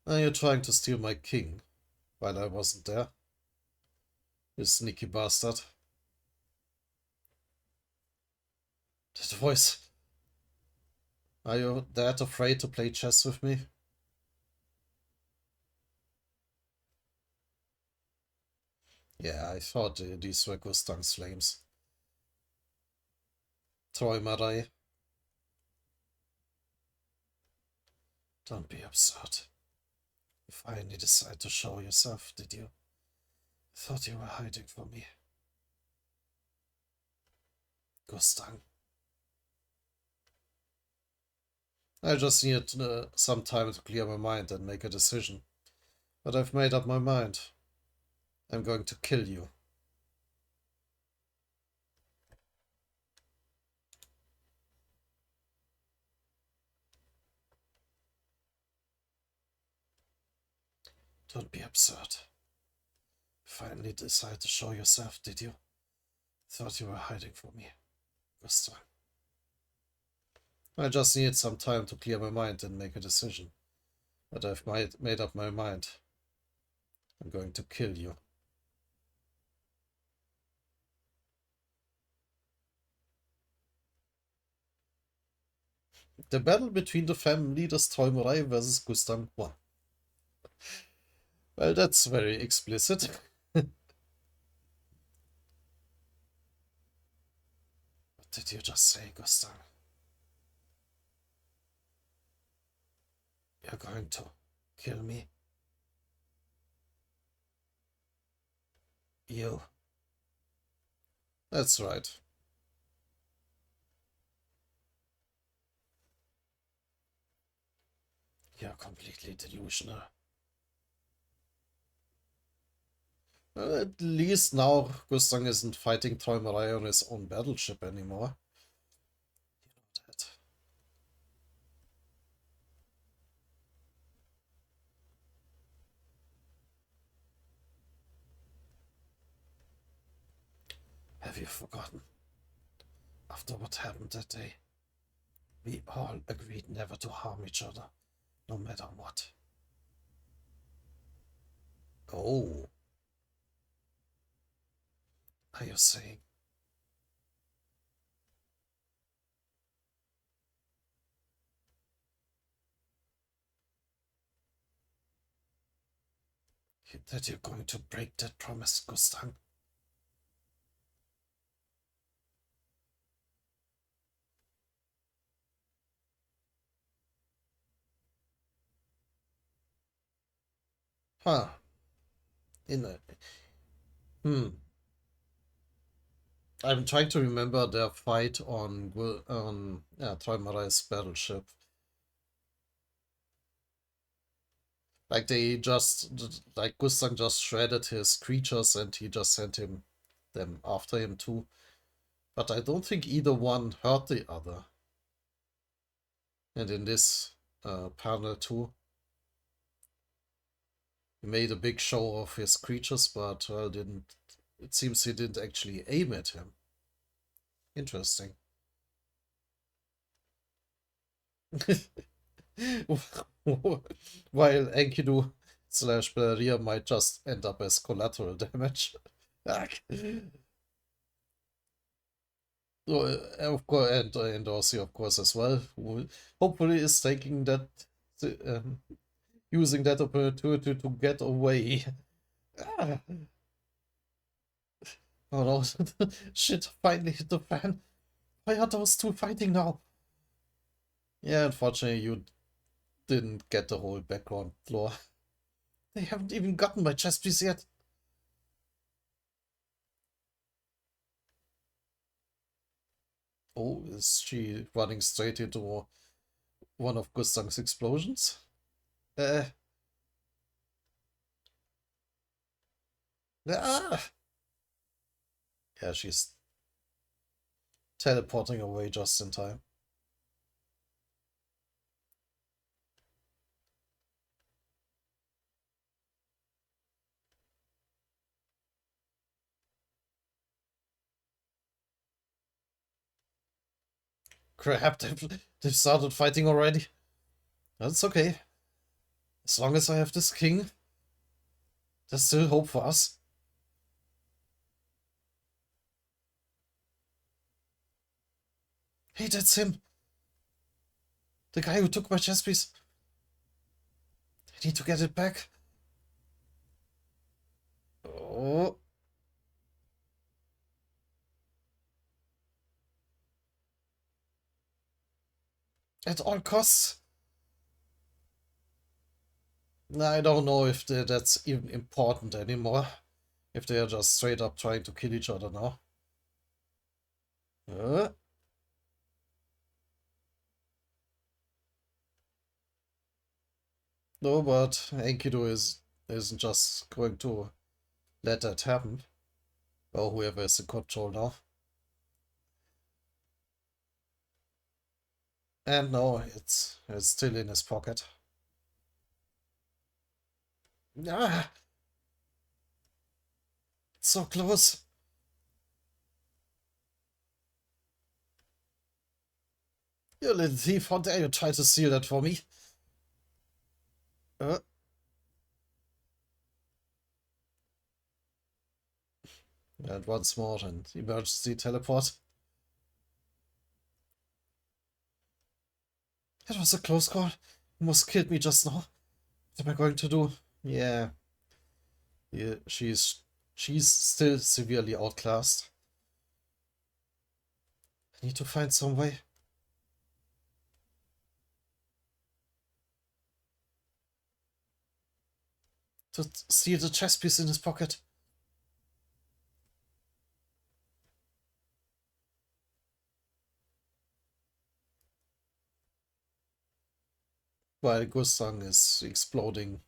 Are you trying to steal my king while I wasn't there? You sneaky bastard. That voice. Are you that afraid to play chess with me? Yeah, I thought these were Gustang's flames. Träumerei. Don't be absurd. You finally decided to show yourself, did you? I thought you were hiding from me. Gustang. I just needed some time to clear my mind and make a decision. But I've made up my mind. I'm going to kill you. Don't be absurd. Finally decided to show yourself, did you? Thought you were hiding from me. Gustang. I just needed some time to clear my mind and make a decision. But I've made up my mind. I'm going to kill you. The battle between the family leaders Träumerei versus Gustang won. Well, that's very explicit. What did you just say, Gustang? You're going to kill me? You. That's right. You're completely delusional. Well, at least now Gustang isn't fighting Träumerei on his own battleship anymore. You know that. Have you forgotten? After what happened that day, we all agreed never to harm each other, no matter what. Oh, are you saying that you're going to break that promise, Gustang. Huh. In a, I'm trying to remember their fight on Träumerei's battleship. Like they just like Gustang just shredded his creatures and he just sent them after him too. But I don't think either one hurt the other. And in this panel too, he made a big show of his creatures, but didn't. It seems he didn't actually aim at him. Interesting. While Enkidu / Belleria might just end up as collateral damage. So, of course, and Orsi, of course, as well, who hopefully is taking that, um, using that opportunity to get away. Ah. Oh no, shit, finally hit the fan. Why are those two fighting now? Yeah, unfortunately, you didn't get the whole background lore. They haven't even gotten my chess piece yet. Oh, is she running straight into one of Gustang's explosions? Uh, ah! Yeah, she's teleporting away just in time. Crap, they've started fighting already. That's okay. As long as I have this king, there's still hope for us. Hey, that's him. The guy who took my chess piece. I need to get it back. Oh, at all costs. I don't know if that's even important anymore. If they are just straight up trying to kill each other now. Uh, no, but Enkidu isn't just going to let that happen. Or whoever is in control now. And no, it's still in his pocket. Ah, it's so close. You little thief, how dare you try to steal that for me? Uh, and once more, an emergency teleport. That was a close call. Almost killed me just now. What am I going to do? Yeah, yeah, she's still severely outclassed. I need to find some way. To steal the chess piece in his pocket. While Gustang is exploding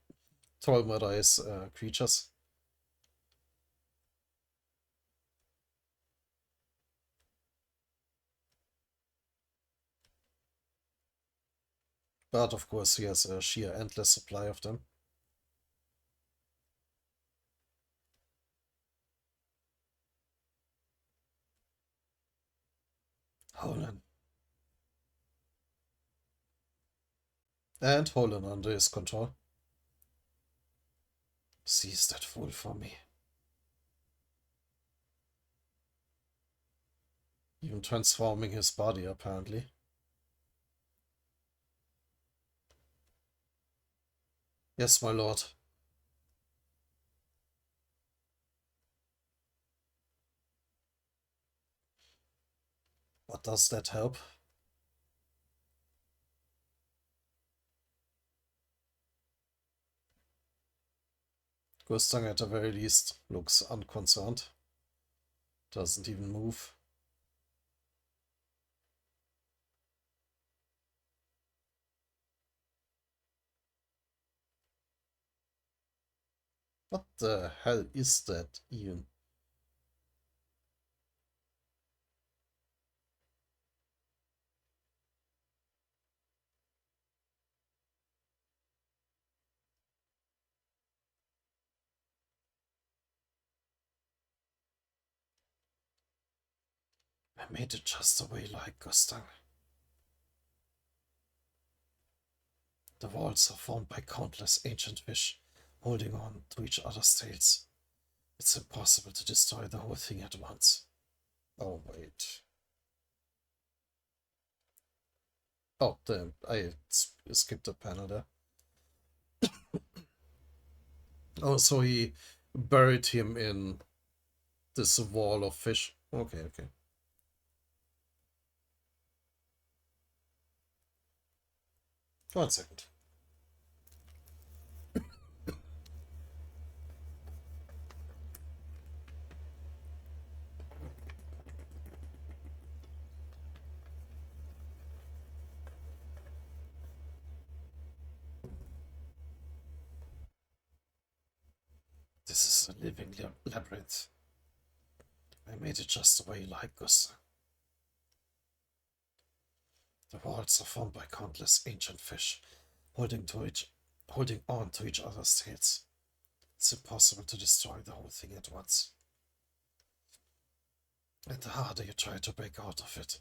Träumerei's creatures. But of course, he has a sheer endless supply of them. Holen. And Holen under his control. Seize that fool for me. Even transforming his body, apparently. Yes, my lord. But does that help? Gustang at the very least looks unconcerned. Doesn't even move. What the hell is that even? I made it just the way like Gustang. The walls are formed by countless ancient fish holding on to each other's tails. It's impossible to destroy the whole thing at once. Oh, wait. Oh, damn. I skipped a panel there. Oh, so he buried him in this wall of fish. Okay, okay. One second. This is a living labyrinth. I made it just the way you like, Gustang. The walls are formed by countless ancient fish holding on to each other's tails. It's impossible to destroy the whole thing at once. And the harder you try to break out of it,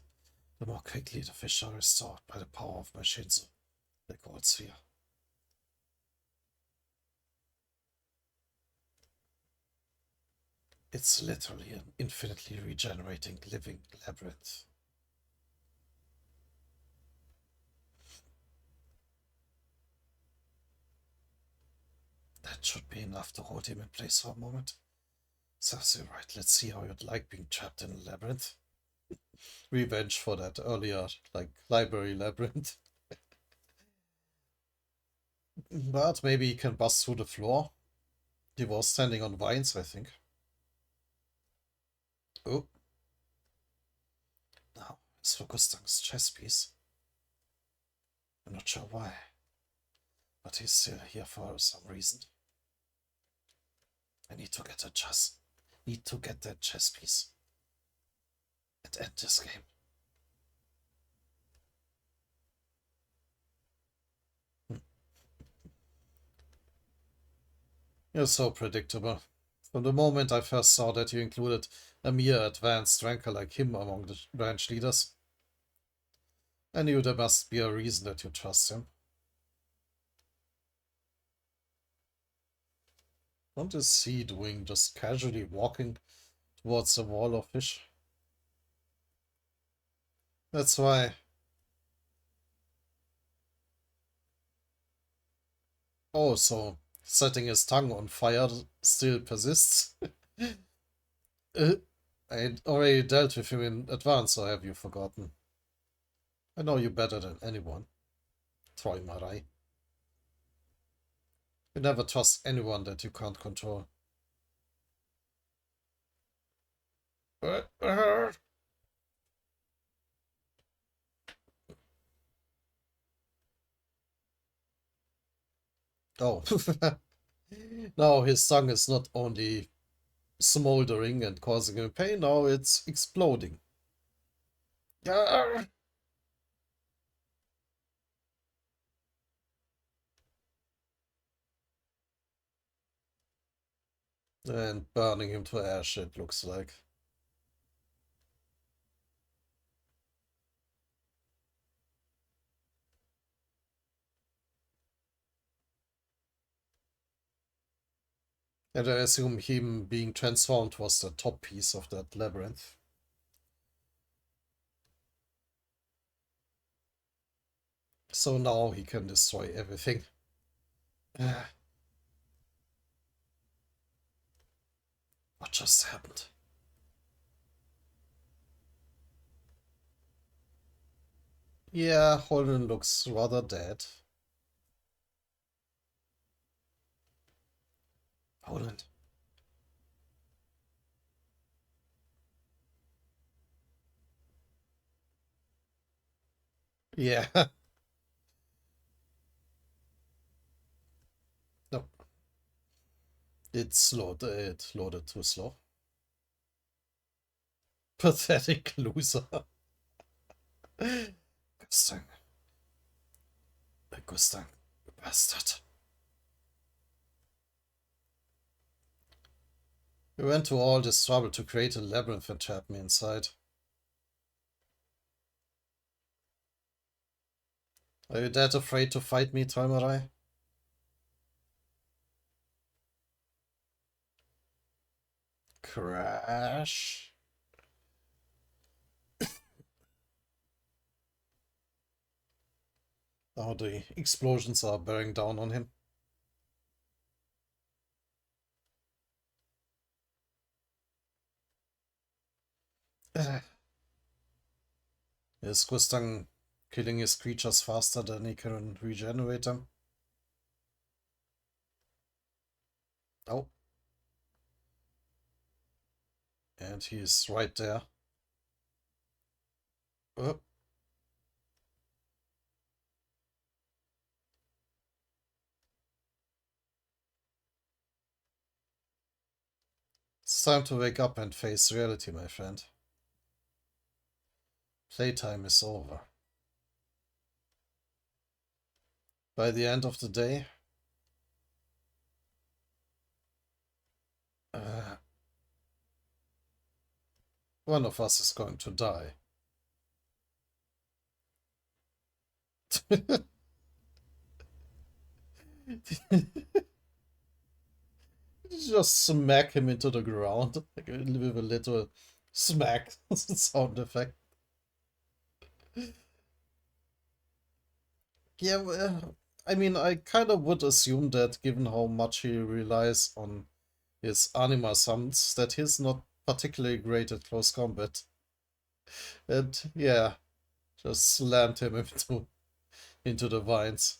the more quickly the fish are restored by the power of my Shinzo, the gold sphere. It's literally an infinitely regenerating living labyrinth. That should be enough to hold him in place for a moment. Serves you right, let's see how you'd like being trapped in a labyrinth. Revenge for that earlier, library labyrinth. But maybe he can bust through the floor. He was standing on vines, I think. Oh. Now, it's for Gustang's chess piece. I'm not sure why. But he's still here for some reason. I need to get that chess piece. And end this game. You're so predictable. From the moment I first saw that you included a mere advanced ranker like him among the branch leaders, I knew there must be a reason that you trust him. What is he doing, just casually walking towards the wall of fish? That's why. Oh, so setting his tongue on fire still persists? I already dealt with him in advance, or have you forgotten? I know you better than anyone. Träumerei. You never trust anyone that you can't control. Oh. Now his tongue is not only smoldering and causing him pain, now it's exploding. And burning him to ash, it looks like. And I assume him being transformed was the top piece of that labyrinth. So now he can destroy everything. What just happened? Yeah, Holden looks rather dead. Holden. Yeah. No, it loaded too slow. Pathetic loser. Gustang. Gustang. Bastard. We went to all this trouble to create a labyrinth and trap me inside. Are you that afraid to fight me, Träumerei? Crash. Oh, the explosions are bearing down on him. Is Gustang killing his creatures faster than he can regenerate them? Oh, and he's right there. Oh, it's time to wake up and face reality, my friend. Playtime is over. By the end of the day, uh, one of us is going to die. Just smack him into the ground like with a little smack sound effect. Yeah, well, I mean, I kind of would assume that given how much he relies on his anima summons, that he's not particularly great at close combat. And yeah, just slammed him into the vines.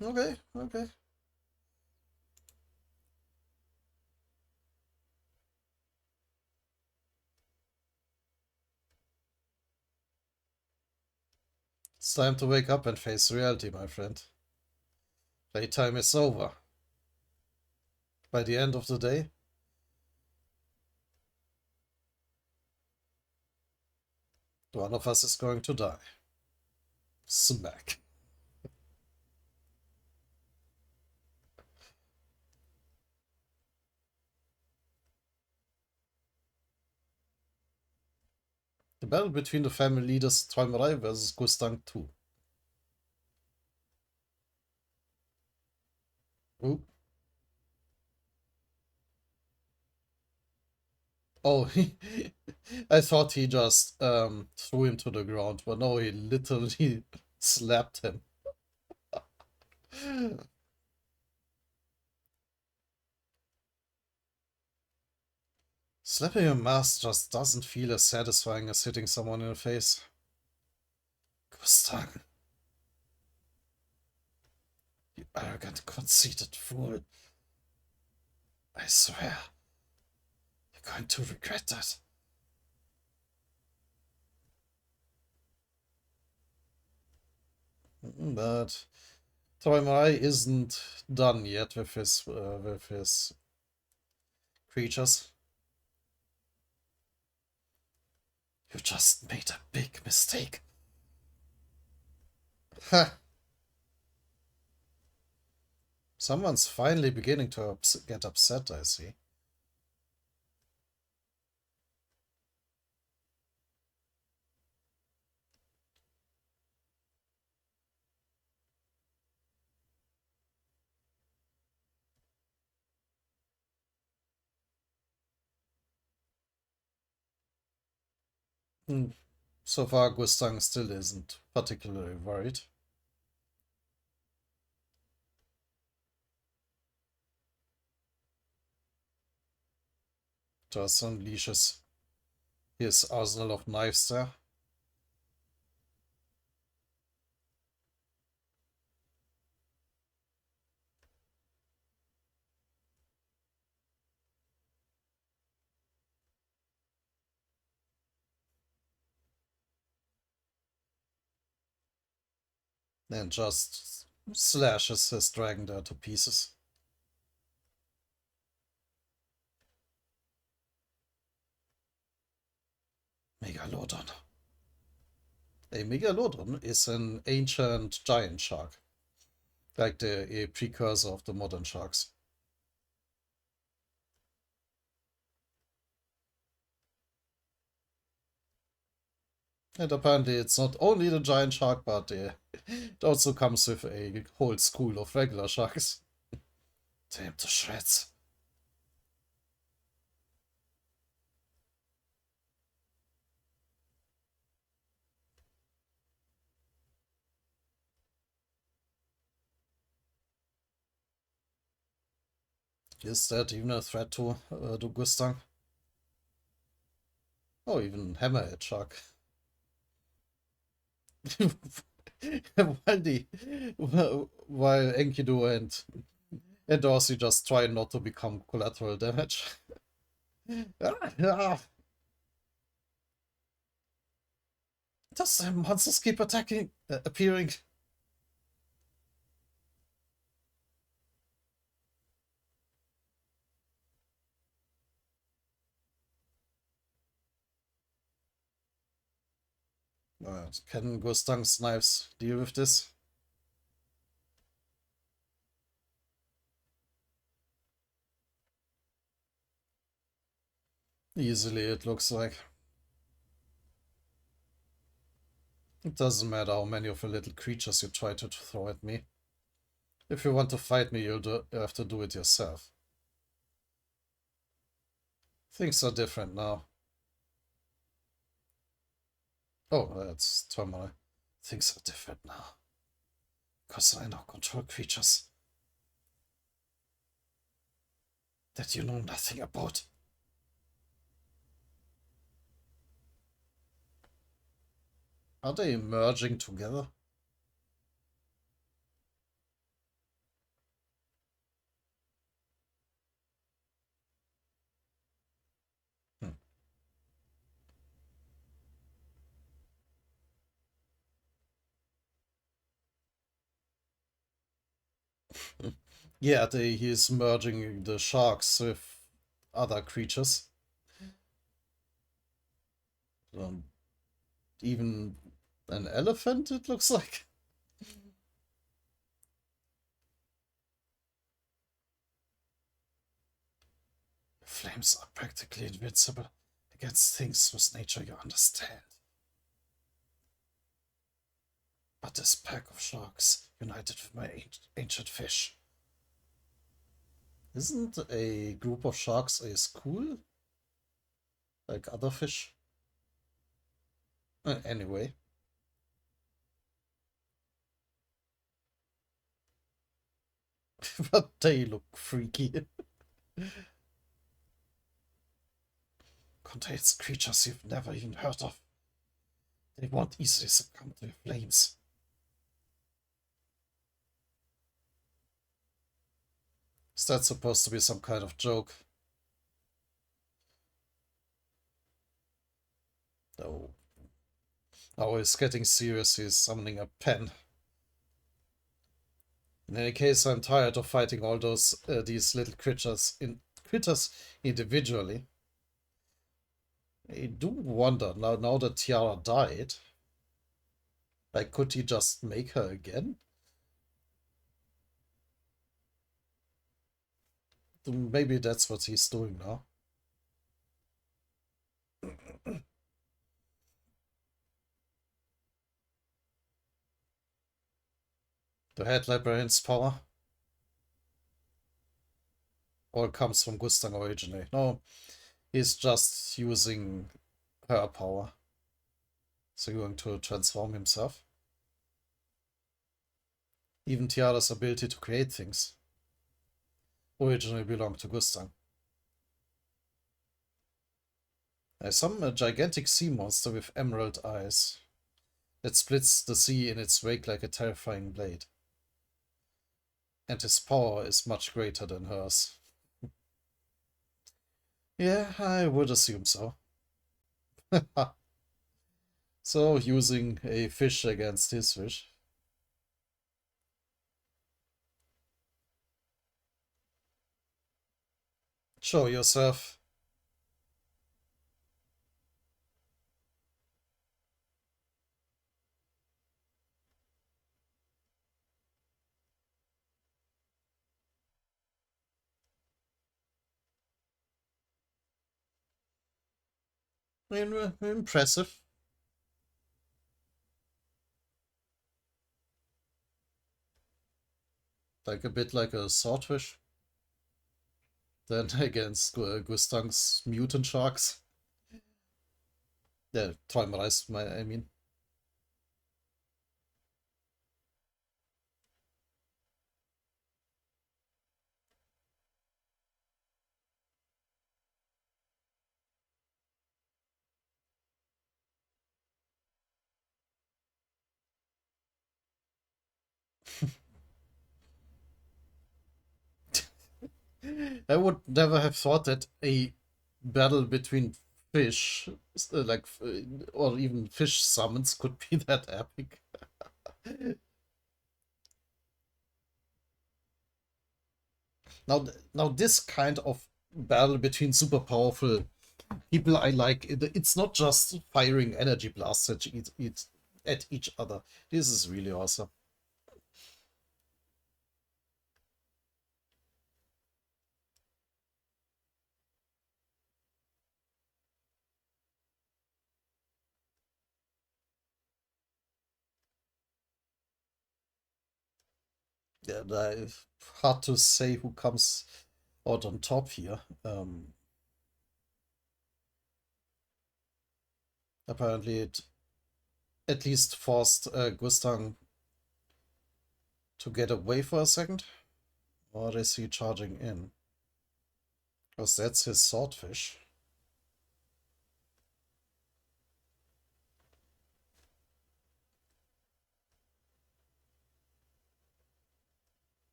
Okay, okay. It's time to wake up and face reality, my friend. Playtime is over. By the end of the day, one of us is going to die. Smack. The battle between the family leaders Träumerei versus Gustang 2. Ooh. Oh, I thought he just threw him to the ground, but no, he literally slapped him. Slapping a mask just doesn't feel as satisfying as hitting someone in the face. Gustang, you arrogant, conceited fool. I swear, you're going to regret that. But Träumerei isn't done yet with his creatures. You just made a big mistake. Ha! Someone's finally beginning to get upset, I see. Hmm. So far, Gustang still isn't particularly worried. Just unleashes his arsenal of knives there. And just slashes his dragon there to pieces. Megalodon. A megalodon is an ancient giant shark, like a precursor of the modern sharks. And apparently it's not only the giant shark, but it also comes with a whole school of regular sharks. Tear him to shreds. Is that even a threat to Gustang? Oh, even Hammerhead Shark. while Enkidu and Dorsey just try not to become collateral damage. Does the monsters keep attacking, appearing? Can Gustang's knives deal with this? Easily, it looks like. It doesn't matter how many of the little creatures you try to throw at me. If you want to fight me, you have to do it yourself. Things are different now. Oh, that's Träumerei. Things are different now. Because I now control creatures that you know nothing about. Are they merging together? Hmm. Yeah, he's merging the sharks with other creatures. Um, Even an elephant, it looks like. Flames are practically invincible against things whose nature you understand. But this pack of sharks united with my ancient fish. Isn't a group of sharks a school? Like other fish? Anyway. But they look freaky. Contains creatures you've never even heard of. They won't easily succumb to the flames. Is that supposed to be some kind of joke? No. Now he's getting serious, he's summoning a pen. In any case, I'm tired of fighting all these little critters individually. I do wonder, now that Tiara died, like, could he just make her again? Maybe that's what he's doing now. The head labyrinth's power all comes from Gustang originally. No, he's just using her power. So going to transform himself. Even Tiara's ability to create things originally belonged to Gustang. Some gigantic sea monster with emerald eyes that splits the sea in its wake like a terrifying blade. And his power is much greater than hers. Yeah, I would assume so. So, using a fish against his fish. Show yourself. Impressive. Like a bit like a swordfish. Then against Gustang's mutant sharks. Yeah, Träumerei, I mean. I would never have thought that a battle between fish, or even fish summons, could be that epic. Now this kind of battle between super powerful people I like. It's not just firing energy blasts at each other. This is really awesome. Yeah, hard to say who comes out on top here. Apparently, it at least forced Gustang to get away for a second. Or is he charging in? Because that's his swordfish.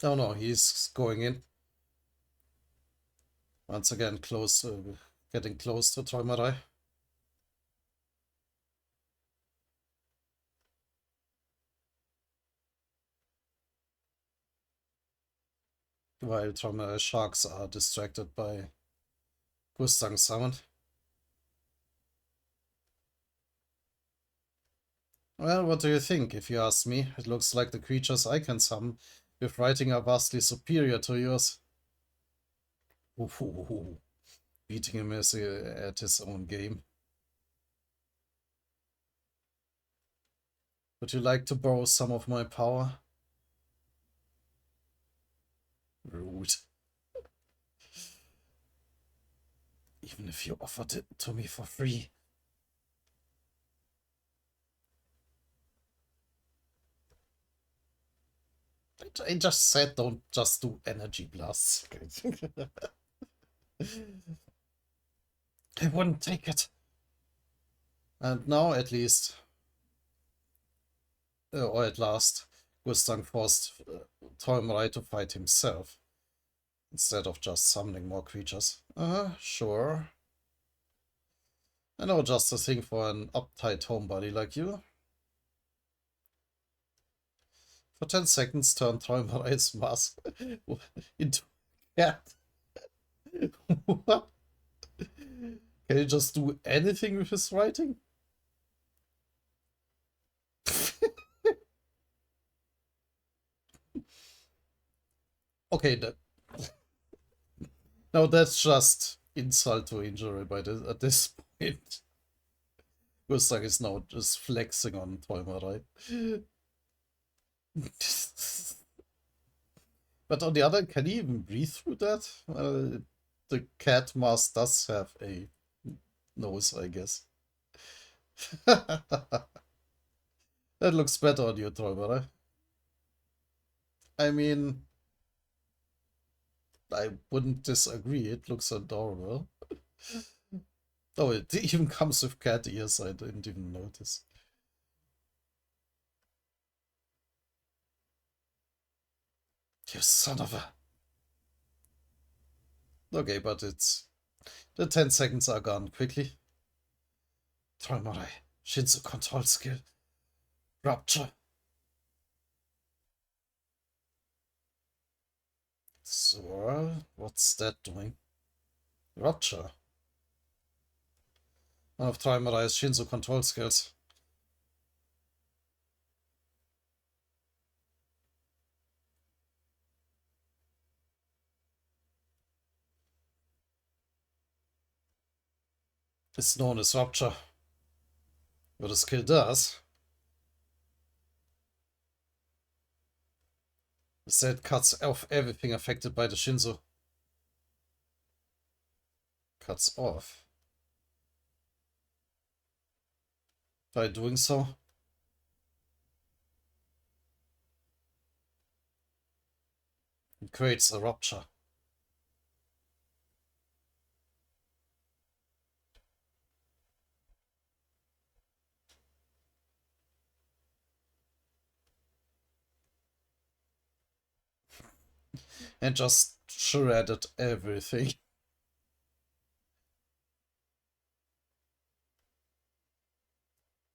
Oh no, he's going in. Once again, getting close to Träumerei. While Träumerei sharks are distracted by Gustang's summon. Well, what do you think? If you ask me, it looks like the creatures I can summon with writing are vastly superior to yours. Ooh, beating him at his own game. Would you like to borrow some of my power? Rude. Even if you offered it to me for free. I just said don't just do energy blasts. I wouldn't take it. And now at least, or at last, Gustang forced Träumerei to fight himself, instead of just summoning more creatures. Sure. I know just the thing for an uptight homebody like you. For 10 seconds, turn Träumerei's mask into a cat. What? Can you just do anything with his writing? Okay, now that's just insult to injury at this point. Gustang is now just flexing on Träumerei. But on the other, can he even breathe through that? The cat mask does have a nose, I guess. That looks better on you, Träumerei. I mean, I wouldn't disagree. It looks adorable. Oh, it even comes with cat ears. I didn't even notice. You son of a... Okay, but it's... The 10 seconds are gone quickly. Träumerei. Shinzo control skill. Rupture. So, what's that doing? Rupture. One of Träumerei's Shinzo control skills. It's known as Rupture. What the skill does is that it cuts off everything affected by the Shinzo. Cuts off. By doing so, it creates a rupture. And just shredded everything.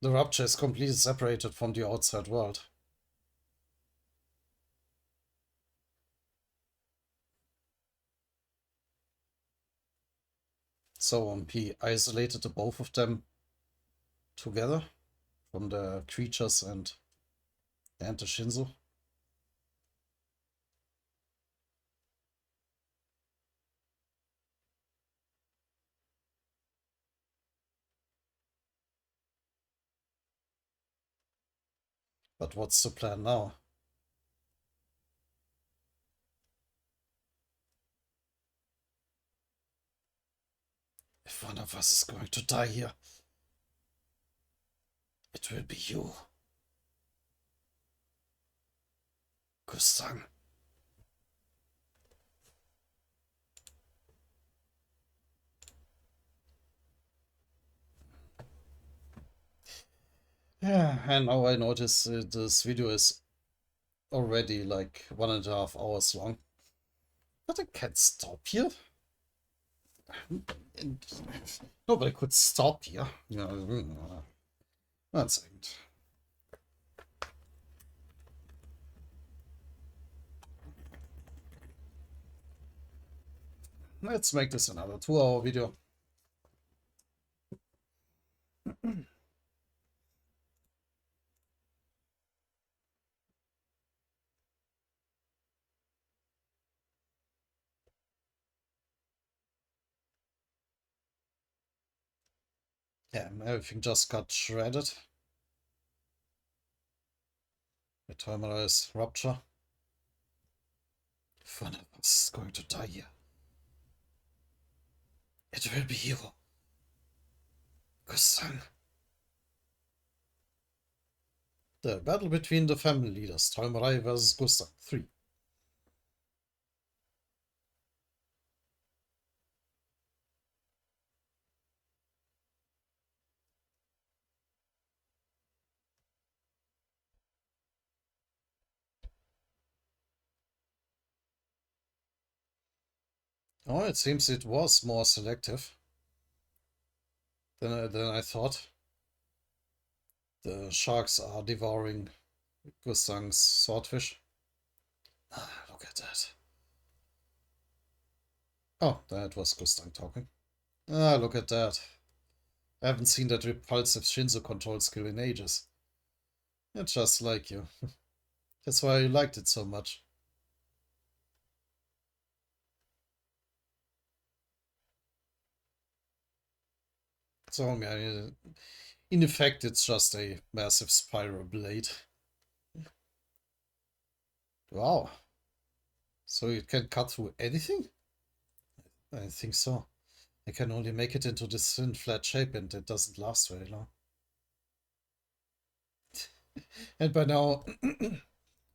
The rupture is completely separated from the outside world. So he isolated the both of them together from the creatures and the Shinzo. But what's the plan now? If one of us is going to die here, it will be you. Gustang. Yeah, and now I notice this video is already like 1.5 hours long. But I can't stop here. Nobody could stop here. One second. Let's make this another 2-hour video. Yeah, everything just got shredded. The terminal is rupture. If one of us is going to die here, it will be you. Gustang. The battle between the family leaders, Träumerei versus Gustang 3. Oh, it seems it was more selective than I thought. The sharks are devouring Gustang's swordfish. Ah, look at that. Oh, that was Gustang talking. Ah, look at that. I haven't seen that repulsive Shinzo control skill in ages. It's just like you. That's why you liked it so much. So, I mean, in effect, it's just a massive spiral blade. Wow. So it can cut through anything? I think so. I can only make it into this thin, flat shape and it doesn't last very long. And by now,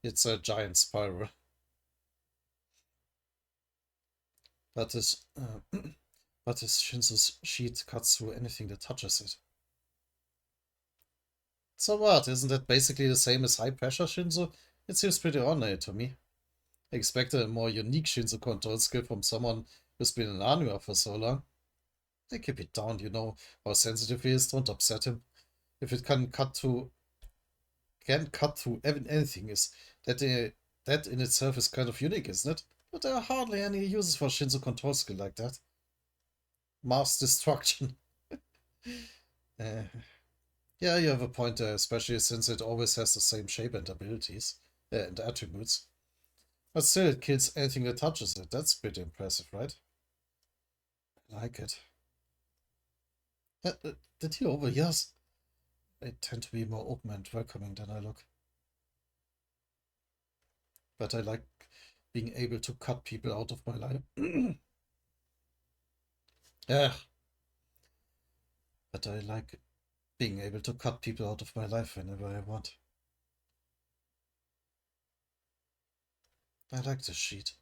it's a giant spiral. But this, but this Shinzo's sheet cuts through anything that touches it. So what? Isn't that basically the same as high pressure Shinzo? It seems pretty ordinary to me. I expected a more unique Shinzo control skill from someone who's been in Anua for so long. They keep it down, you know how sensitive he is, don't upset him. If it can cut through anything, is that that in itself is kind of unique, isn't it? But there are hardly any uses for Shinzo control skill like that. Mass destruction. uh, yeah, you have a point there, especially since it always has the same shape and abilities and attributes. But still, it kills anything that touches it. That's pretty impressive, right? I like it. Did he overhear us? I tend to be more open and welcoming than I look. But I like being able to cut people out of my life. Yeah, but I like being able to cut people out of my life whenever I want. I like this sheet.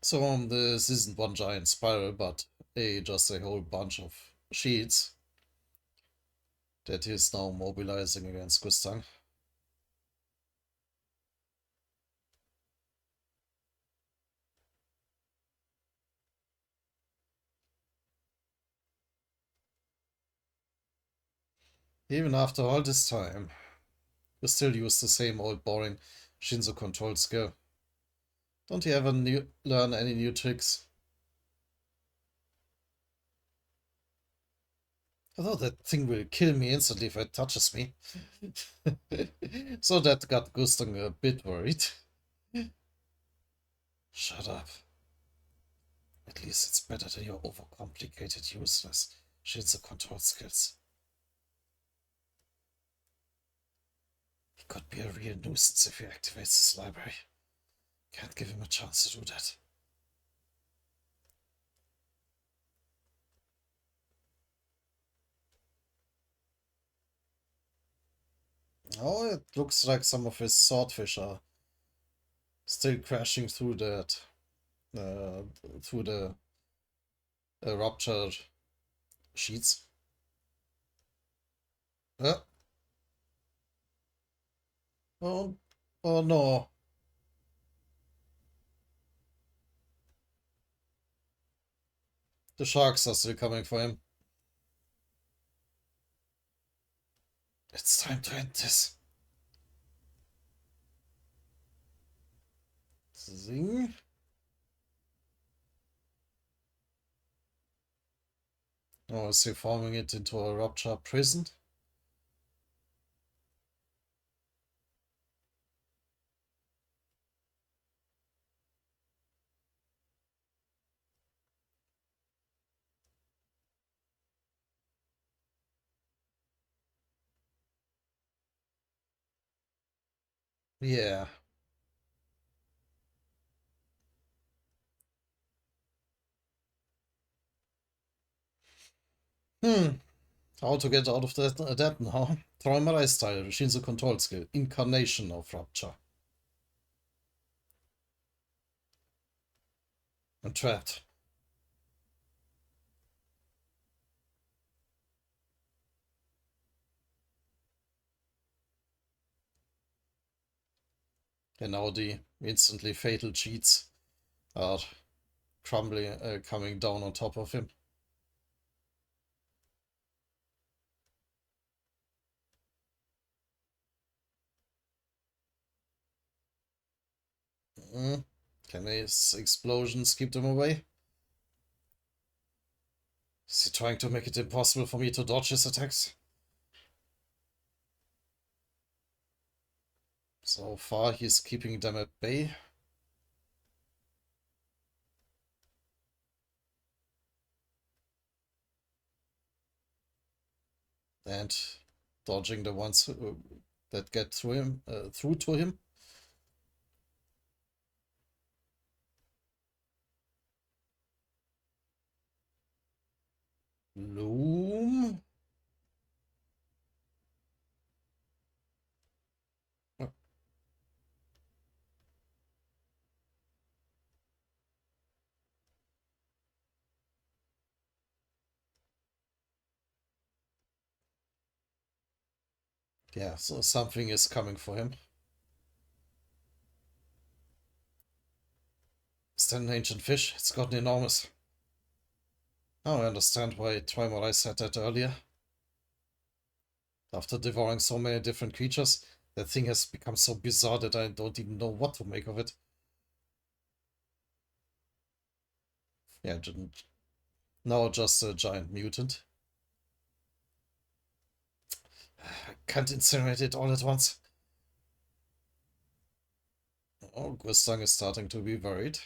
So this isn't one giant spiral, but just a whole bunch of sheets that he's now mobilizing against Gustang. Even after all this time, you still use the same old boring Shinzo control skill. Don't you ever learn any new tricks? Although that thing will kill me instantly if it touches me. So that got Gustang a bit worried. Shut up. At least it's better than your overcomplicated, useless Shinzo control skills. He could be a real nuisance if he activates his library. Can't give him a chance to do that. Oh, it looks like some of his swordfish are still crashing through that, uh, through the ruptured sheets. Uh, oh, oh no. The sharks are still coming for him. It's time to end this. Zing. Oh, is he forming it into a ruptured prison? Yeah. Hmm. How to get out of that now? Träumerei style, Shinzo control skill, incarnation of rupture. I'm trapped. And now the instantly fatal cheats are crumbling, coming down on top of him. Mm. Can his explosions keep them away? Is he trying to make it impossible for me to dodge his attacks? So far, he's keeping them at bay. And dodging the ones that get through to him. Loom. Yeah, so something is coming for him. Is that an ancient fish? It's gotten enormous. Now I understand why Träumerei said that earlier. After devouring so many different creatures, that thing has become so bizarre that I don't even know what to make of it. Yeah, now just a giant mutant. I can't incinerate it all at once. Oh, Gustang is starting to be worried.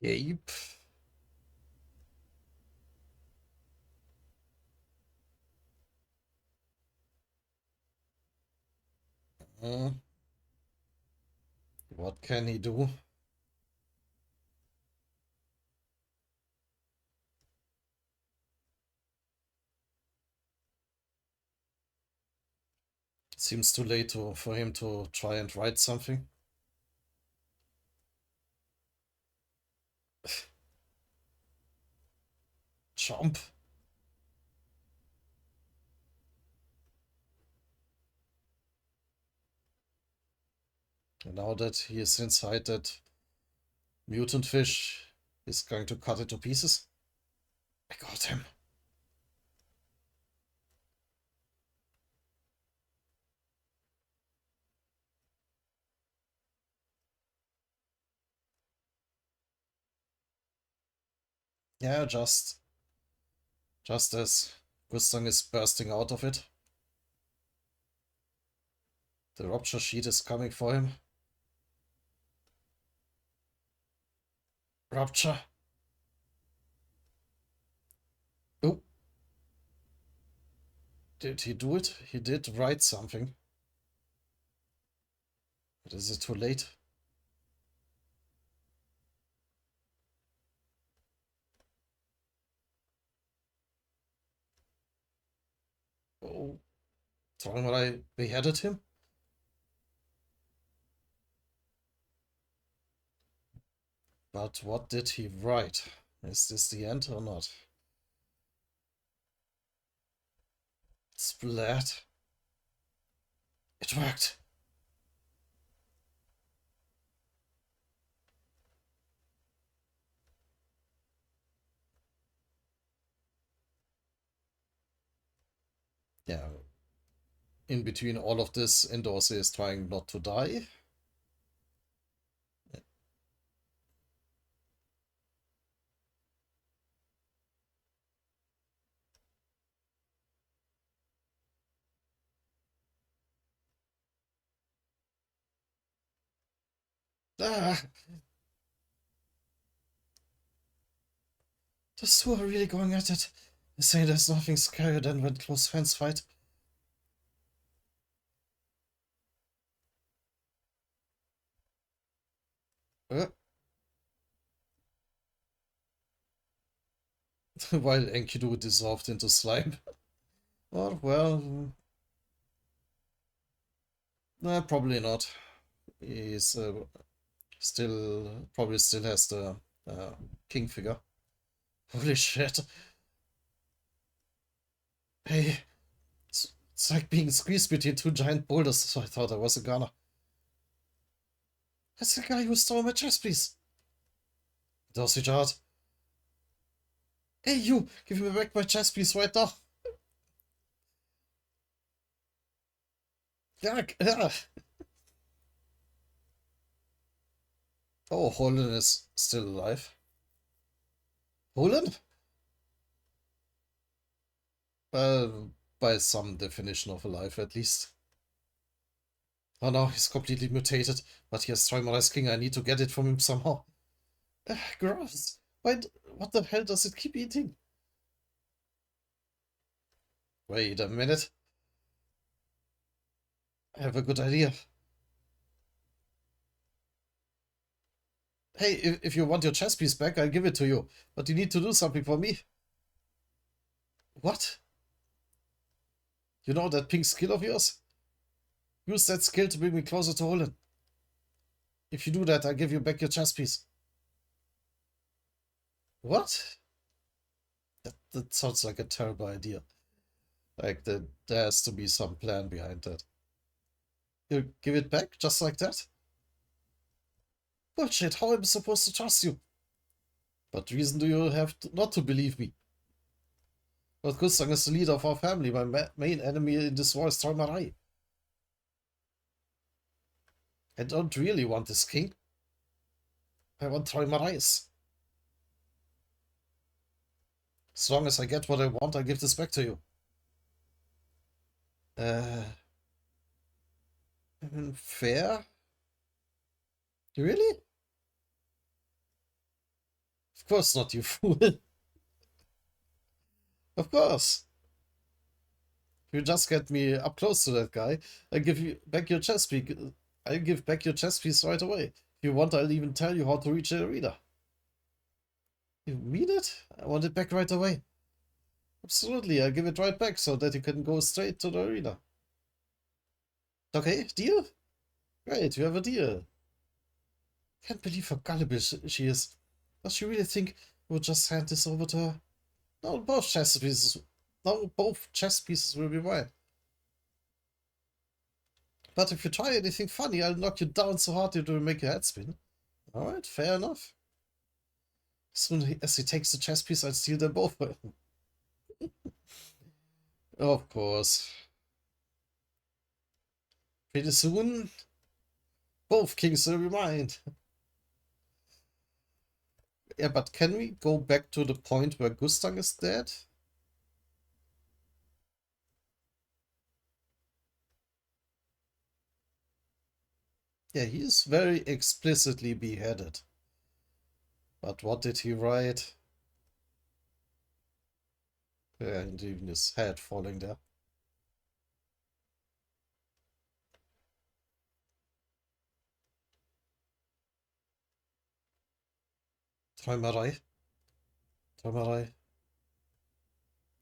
Yep. Uh, what can he do? Seems too late for him to try and write something. Chomp. And now that he is inside that mutant fish, he's going to cut it to pieces. I got him. Yeah, just as Gustang is bursting out of it, the rupture sheet is coming for him. Rupture. Oh, did he do it? He did write something. But is it too late? Oh, Träumerei beheaded him? But what did he write? Is this the end or not? Splat. It worked. Yeah, in between all of this, Indorsey is trying not to die. Ah, the two are really going at it. They say there's nothing scarier than when close friends fight. Uh, while Enkidu dissolved into slime. Oh, well, probably not. He's probably still has the king figure. Holy shit. Hey, it's like being squeezed between two giant boulders, so I thought I was a gunner. That's the guy who stole my chest piece. Dosage art. Hey, you! Give me back my chest piece right now! Yeah, yeah. Oh, Holland is still alive. Holland? By some definition of alive, at least. Oh no, he's completely mutated, but he has Träumerei's king. I need to get it from him somehow. Gross. What the hell does it keep eating? Wait a minute. I have a good idea. Hey, if you want your chess piece back, I'll give it to you. But you need to do something for me. What? You know that pink skill of yours? Use that skill to bring me closer to Holland. If you do that, I'll give you back your chess piece. What? That sounds like a terrible idea. Like, there has to be some plan behind that. You give it back just like that? Bullshit, how am I supposed to trust you? What reason do you have not to believe me? But Gustang is the leader of our family. My main enemy in this war is Träumerei. I don't really want this king. I want Träumereis. As long as I get what I want, I give this back to you. Uh, fair? Really? Of course not, you fool. Of course. If you just get me up close to that guy, I give you back your chess piece. I'll give back your chess piece right away. If you want, I'll even tell you how to reach the arena. You mean it? I want it back right away. Absolutely, I'll give it right back so that you can go straight to the arena. Okay, deal? Great, we have a deal. Can't believe how gullible she is. Does she really think we'll just hand this over to her? No, both chess pieces. No, both chess pieces will be mine. But if you try anything funny, I'll knock you down so hard it will make your head spin. Alright, fair enough. As soon as he takes the chess piece, I'll steal them both. Of course. Pretty soon, both kings will be mine. Yeah, but can we go back to the point where Gustang is dead? Yeah, he is very explicitly beheaded. But what did he write? Yeah, and even his head falling there. Träumerei. Träumerei.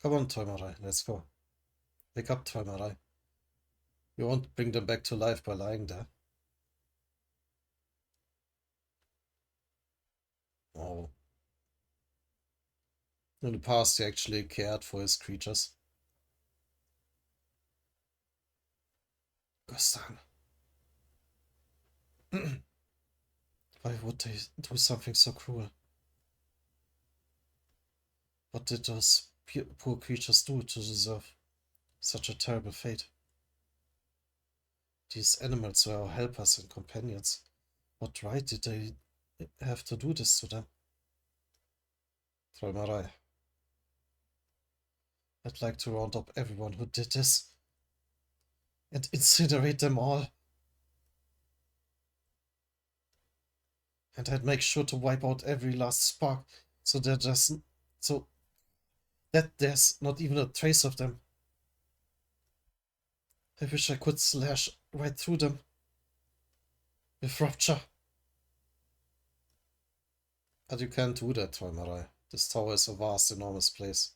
Come on, Träumerei, let's go. Wake up, Träumerei. You won't bring them back to life by lying there. Oh. In the past, he actually cared for his creatures. Gustang. Why would they do something so cruel? What did those poor creatures do to deserve such a terrible fate? These animals were our helpers and companions. What right did they have to do this to them? Träumerei. I'd like to round up everyone who did this and incinerate them all. And I'd make sure to wipe out every last spark so so that there's not even a trace of them. I wish I could slash right through them with rupture. But you can't do that, Träumerei. This tower is a vast, enormous place.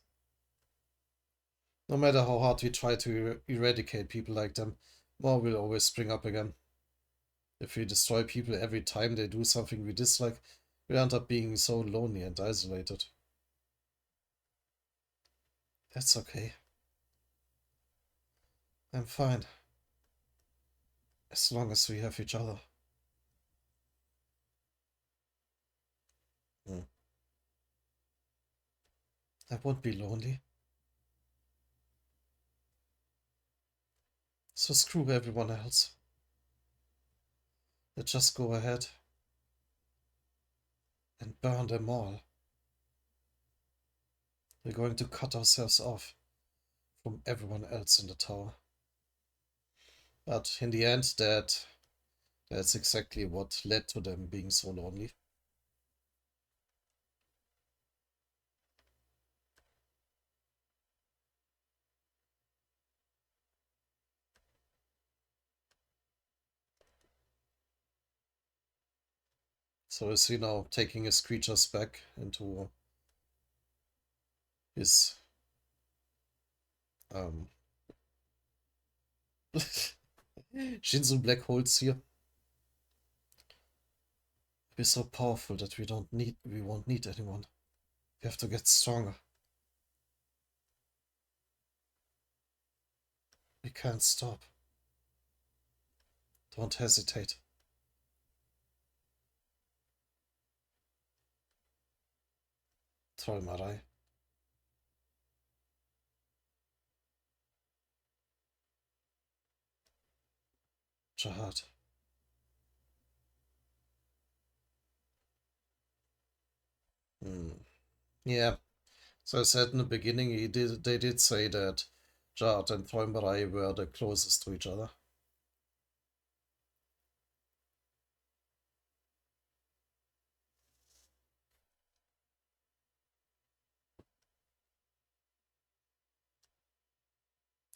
No matter how hard we try to eradicate people like them, more will always spring up again. If we destroy people every time they do something we dislike, we end up being so lonely and isolated. That's okay. I'm fine. As long as we have each other. Hmm. I won't be lonely. So screw everyone else. Let's just go ahead and burn them all. We're going to cut ourselves off from everyone else in the tower. But in the end, that's exactly what led to them being so lonely. So is he now taking his creatures back into his Shinzo black holes here? We're so powerful that we won't need anyone. We have to get stronger. We can't stop. Don't hesitate. Träumerei. Jihad. Yeah. So I said in the beginning, they did say that Jihad and Träumerei were the closest to each other.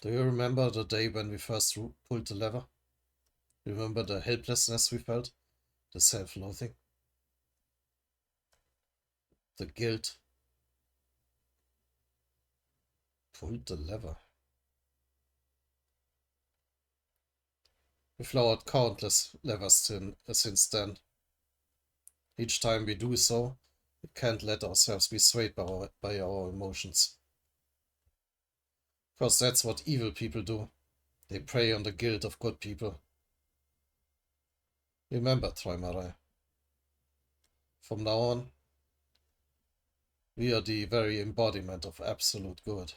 Do you remember the day when we first pulled the lever? Remember the helplessness we felt? The self-loathing? The guilt? Pulled the lever. We've lowered countless levers since then. Each time we do so, we can't let ourselves be swayed by our emotions. Because that's what evil people do. They prey on the guilt of good people. Remember, Träumerei. From now on, we are the very embodiment of absolute good.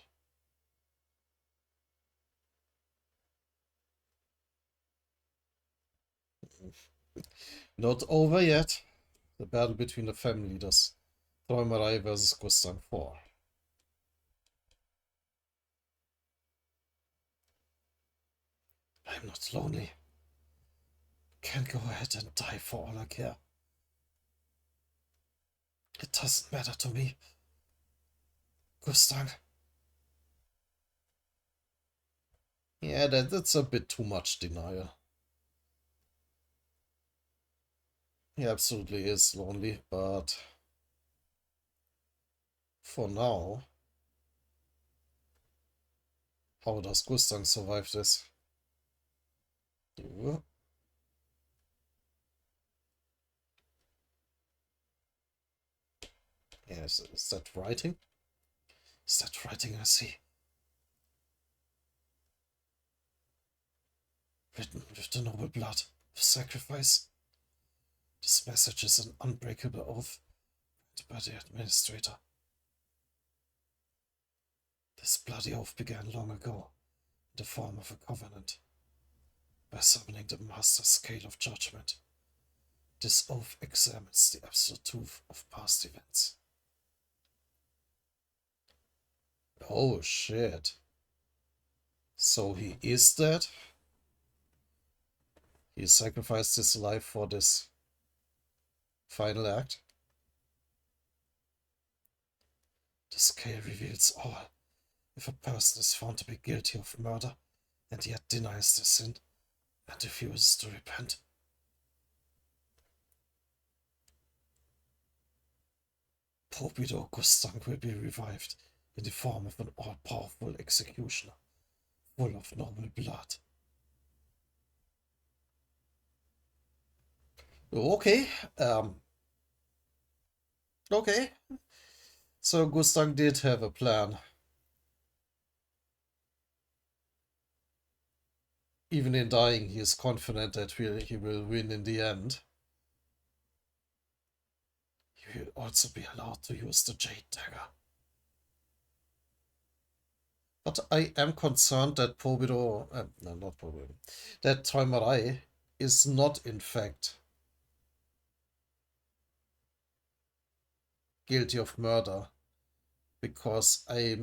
Not over yet. The battle between the family leaders. Träumerei versus Gustang 4. I'm not lonely. Can go ahead and die for all I care. It doesn't matter to me. Gustang. Yeah, that's a bit too much denial. He absolutely is lonely, but for now, how does Gustang survive this? Yeah, is that writing? Is that writing I see? Written with the noble blood of sacrifice. This message is an unbreakable oath by the administrator. This bloody oath began long ago in the form of a covenant. By summoning the master scale of judgment, this oath examines the absolute truth of past events. Oh shit. So he is dead? He sacrificed his life for this final act? The scale reveals all. If a person is found to be guilty of murder and yet denies the sin and refuses to repent, Popido Gustang will be revived in the form of an all-powerful executioner, full of noble blood. Okay, okay. So Gustang did have a plan. Even in dying, he is confident that he will win in the end. He will also be allowed to use the Jade Dagger. But I am concerned that not Pobido, that Träumerei is not in fact guilty of murder, because I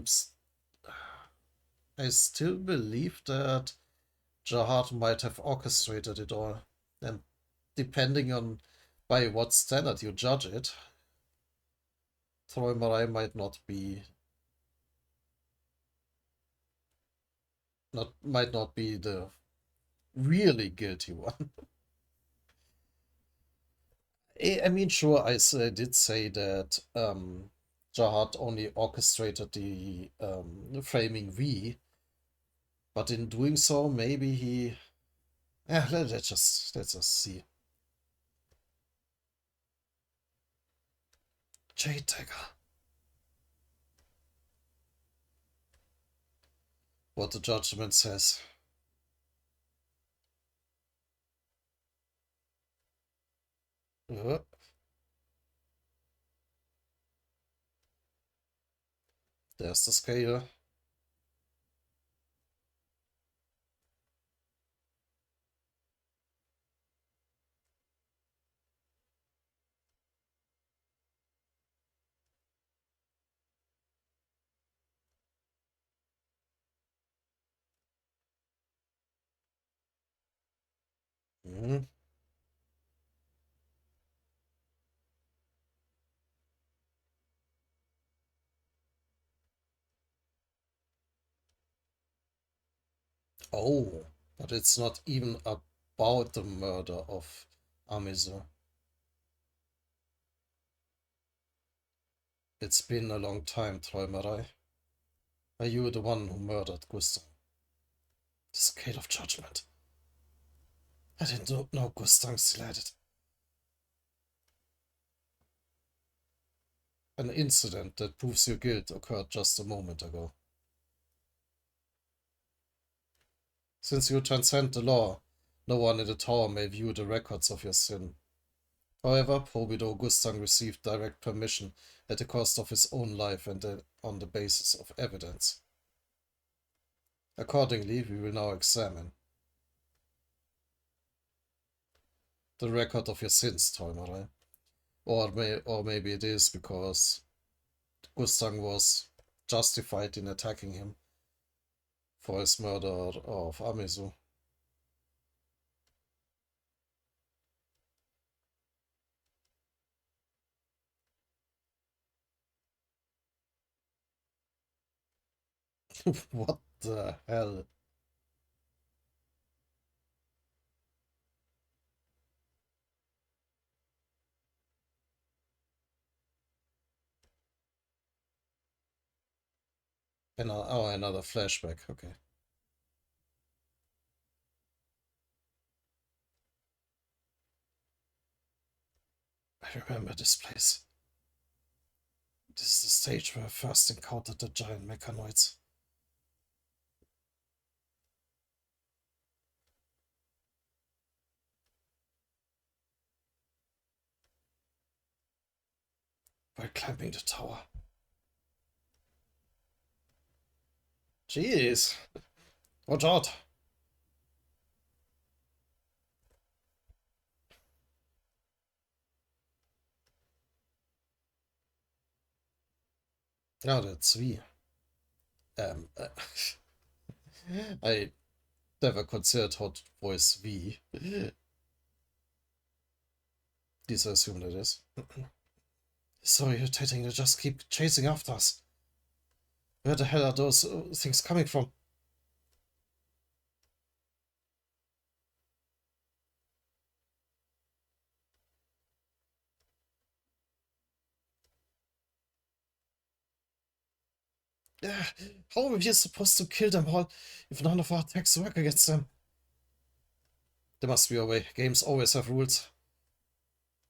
still believe that Jihad might have orchestrated it all, and depending on by what standard you judge it, Träumerei might not be the really guilty one. I mean, sure, did say that Jahad only orchestrated the framing V, but in doing so, maybe he. Yeah, let's just see. Jade Dagger. What the judgment says. Uh, there's the scale. Mhm. Oh, but it's not even about the murder of Amizu. It's been a long time, Träumerei. Are you the one who murdered Gustang? The scale of judgment. I didn't know Gustang still had it. An incident that proves your guilt occurred just a moment ago. Since you transcend the law, no one in the tower may view the records of your sin. However, Probido Gustang received direct permission at the cost of his own life and on the basis of evidence. Accordingly, we will now examine the record of your sins, Träumerei. Or maybe it is because Gustang was justified in attacking him for his murder of Amizu. What the hell? Another flashback. Okay. I remember this place. This is the stage where I first encountered the giant mechanoids. While climbing the tower. Jeez. Watch out. Ja, der Zwie. Um, uh, I never considered how to voice V. Please assume that is. So irritating, they just keep chasing after us. Where the hell are those things coming from? How are we supposed to kill them all if none of our attacks work against them? There must be a way. Games always have rules.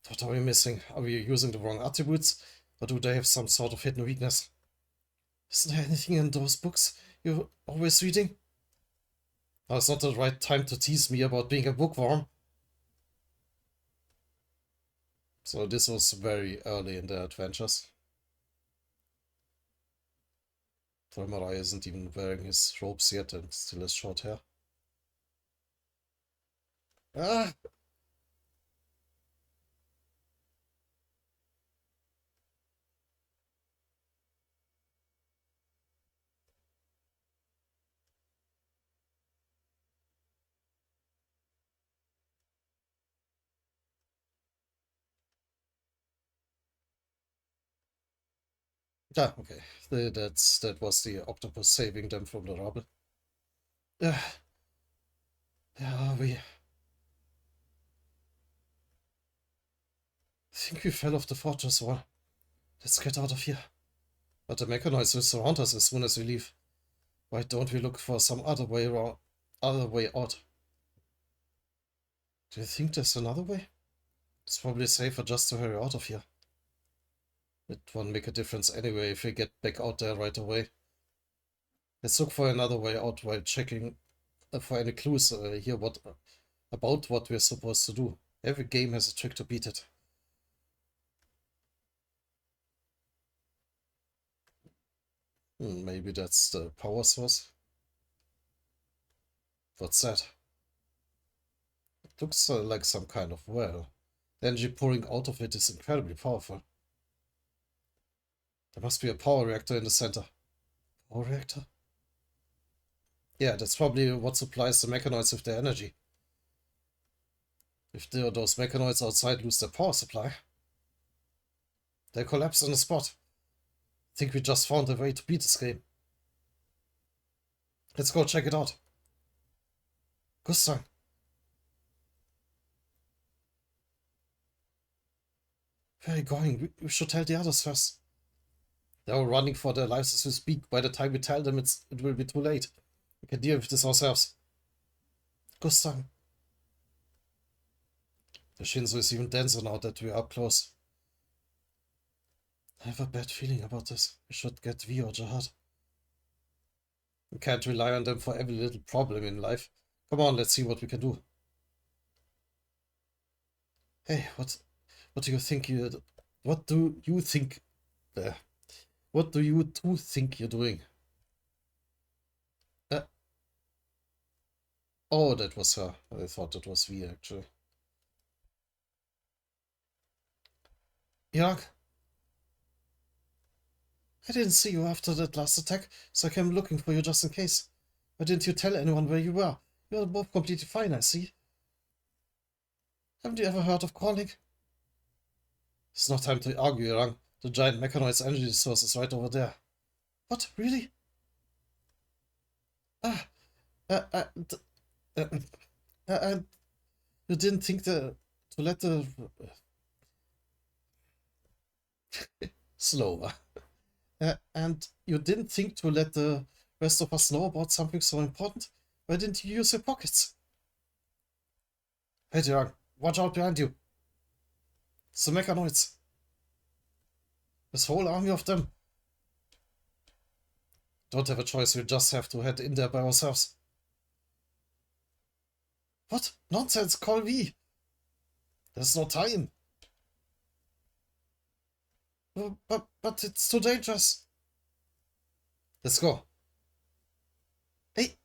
What are we missing? Are we using the wrong attributes? Or do they have some sort of hidden weakness? Isn't there anything in those books you're always reading? Now it's not the right time to tease me about being a bookworm. So this was very early in their adventures. Träumerei isn't even wearing his robes yet and still has short hair. Ah! Yeah, okay. That was the octopus saving them from the rubble. Ah, yeah, we think we fell off the fortress wall. Let's get out of here. But the mechanoids will surround us as soon as we leave. Why don't we look for some other way out? Do you think there's another way? It's probably safer just to hurry out of here. It won't make a difference anyway if we get back out there right away. Let's look for another way out while checking for any clues here about what we're supposed to do. Every game has a trick to beat it. Maybe that's the power source. What's that? It looks like some kind of well. The energy pouring out of it is incredibly powerful. There must be a power reactor in the center. Power reactor? Yeah, that's probably what supplies the mechanoids with their energy. If those mechanoids outside lose their power supply, they collapse on the spot. I think we just found a way to beat this game. Let's go check it out. Gustang. Where are you going? We should tell the others first. They're all running for their lives as we speak. By the time we tell them, it will be too late. We can deal with this ourselves. Gustang. The Shinzo is even denser now that we are up close. I have a bad feeling about this. We should get V or Jihad. We can't rely on them for every little problem in life. Come on, let's see what we can do. Hey, what do you think what do you think what do you two think you're doing? Oh, that was her. I thought that was V actually. Yark, I didn't see you after that last attack, so I came looking for you just in case. Why didn't you tell anyone where you were? You're both completely fine, I see. Haven't you ever heard of crawling? It's not time to argue, Yang. The giant mechanoid's energy source is right over there. What? Really? Ah, uh, uh, uh, you didn't think to let the... Slower. And you didn't think to let the rest of us know about something so important? Why didn't you use your pockets? Hey, Yang, watch out behind you. It's the mechanoids. This whole army of them. Don't have a choice, we just have to head in there by ourselves. What? Nonsense, call V. There's no time. But it's too dangerous. Let's go. Hey,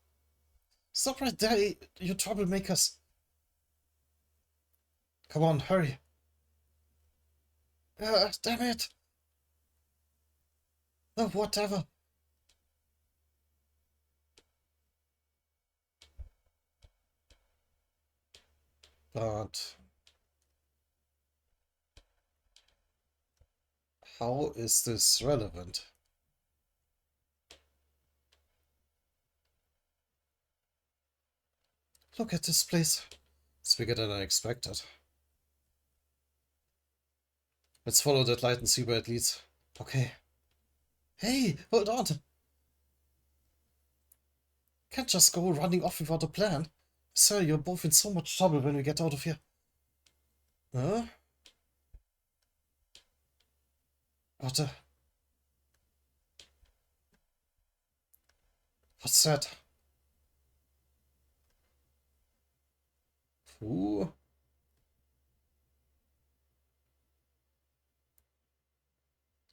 stop right there, you troublemakers. Come on, hurry. Damn it. No, whatever. But how is this relevant? Look at this place. It's bigger than I expected. Let's follow that light and see where it leads. Okay. Hey, hold on. Can't just go running off without a plan. Sir, you're both in so much trouble when we get out of here. Huh? What the... What's that? Ooh.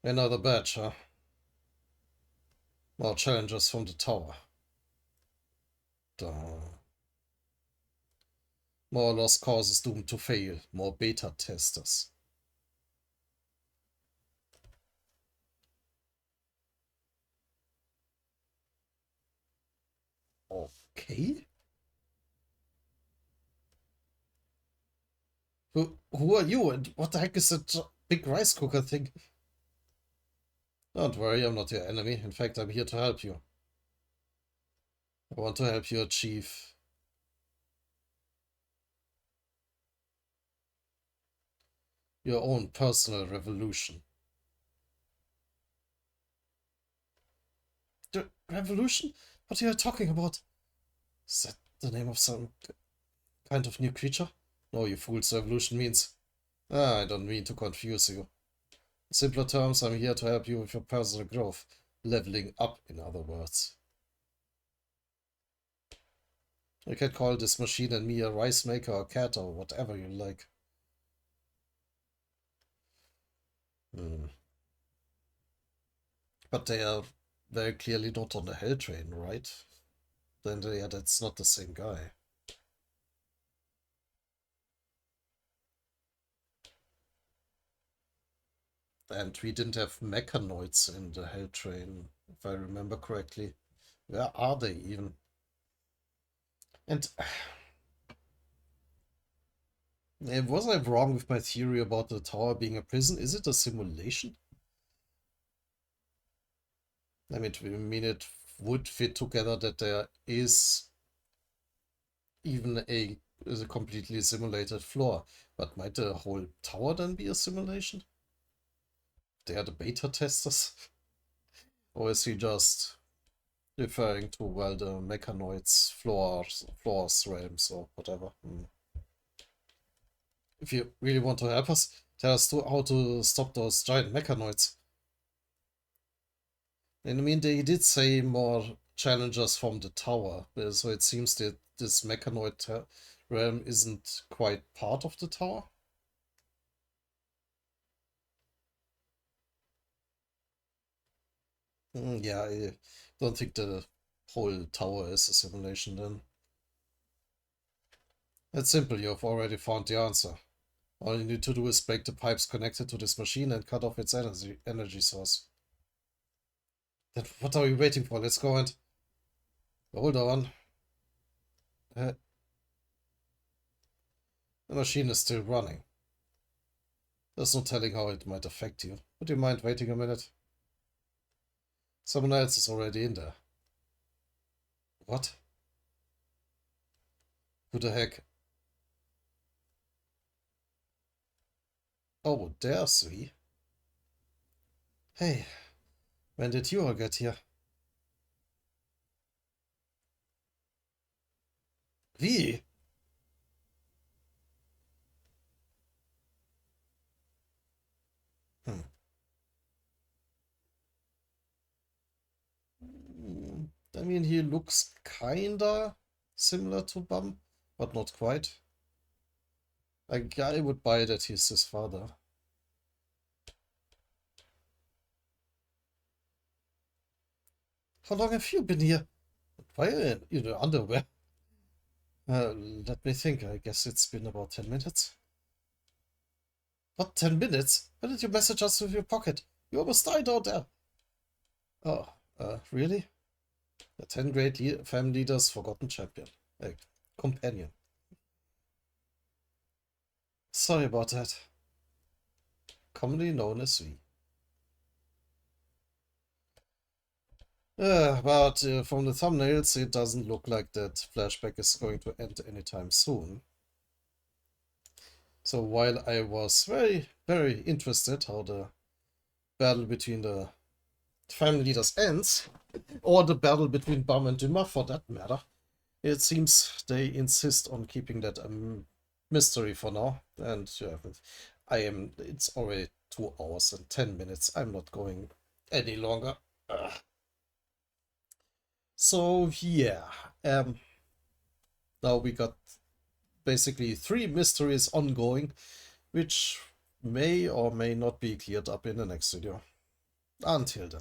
Another badge, huh? More challengers from the tower. Duh. More lost causes doomed to fail. More beta testers. Okay. Who are you and what the heck is that big rice cooker thing? Don't worry, I'm not your enemy. In fact, I'm here to help you. I want to help you achieve... Your own personal revolution. The revolution? What are you talking about? Is that the name of some kind of new creature? No, you fools, revolution means... I don't mean to confuse you. In simpler terms, I'm here to help you with your personal growth. Leveling up, in other words. You can call this machine and me a rice maker or cat or whatever you like. But they are very clearly not on the hell train, right? Then yeah, that's not the same guy. And we didn't have mechanoids in the hell train, if I remember correctly. Where are they even? And was I wrong with my theory about the tower being a prison? Is it a simulation? I mean it would fit together that there is even a completely simulated floor. But might the whole tower then be a simulation? They are the beta testers? Or is he just referring to, well, the mechanoids, floors, realms, or whatever? If you really want to help us, tell us how to stop those giant mechanoids. And I mean, they did say more challengers from the tower, so it seems that this mechanoid realm isn't quite part of the tower. Yeah, I don't think the whole tower is a simulation then. It's simple, you've already found the answer. All you need to do is break the pipes connected to this machine and cut off its energy source. Then what are we waiting for? Let's go and... Hold on. The machine is still running. There's no telling how it might affect you. Would you mind waiting a minute? Someone else is already in there. What? Who the heck? Oh, there's we. Hey, when did you all get here? Wie? Hmm. I mean, he looks kinda similar to Bum, but not quite. I would buy that he's his father. How long have you been here? Why are you in your underwear? Let me think. I guess it's been about 10 minutes. What, 10 minutes? Why did you message us with your pocket? You almost died out there. Oh, really? The 10 great family leaders forgotten champion. Companion. Sorry about that. Commonly known as V. But from the thumbnails, it doesn't look like that flashback is going to end anytime soon. So while I was very, very interested how the battle between the family leaders ends, or the battle between Bum and Dumas for that matter, it seems they insist on keeping that a mystery for now. And it's already 2 hours and 10 minutes. I'm not going any longer. So yeah, now we got basically 3 mysteries ongoing, which may or may not be cleared up in the next video. Until then.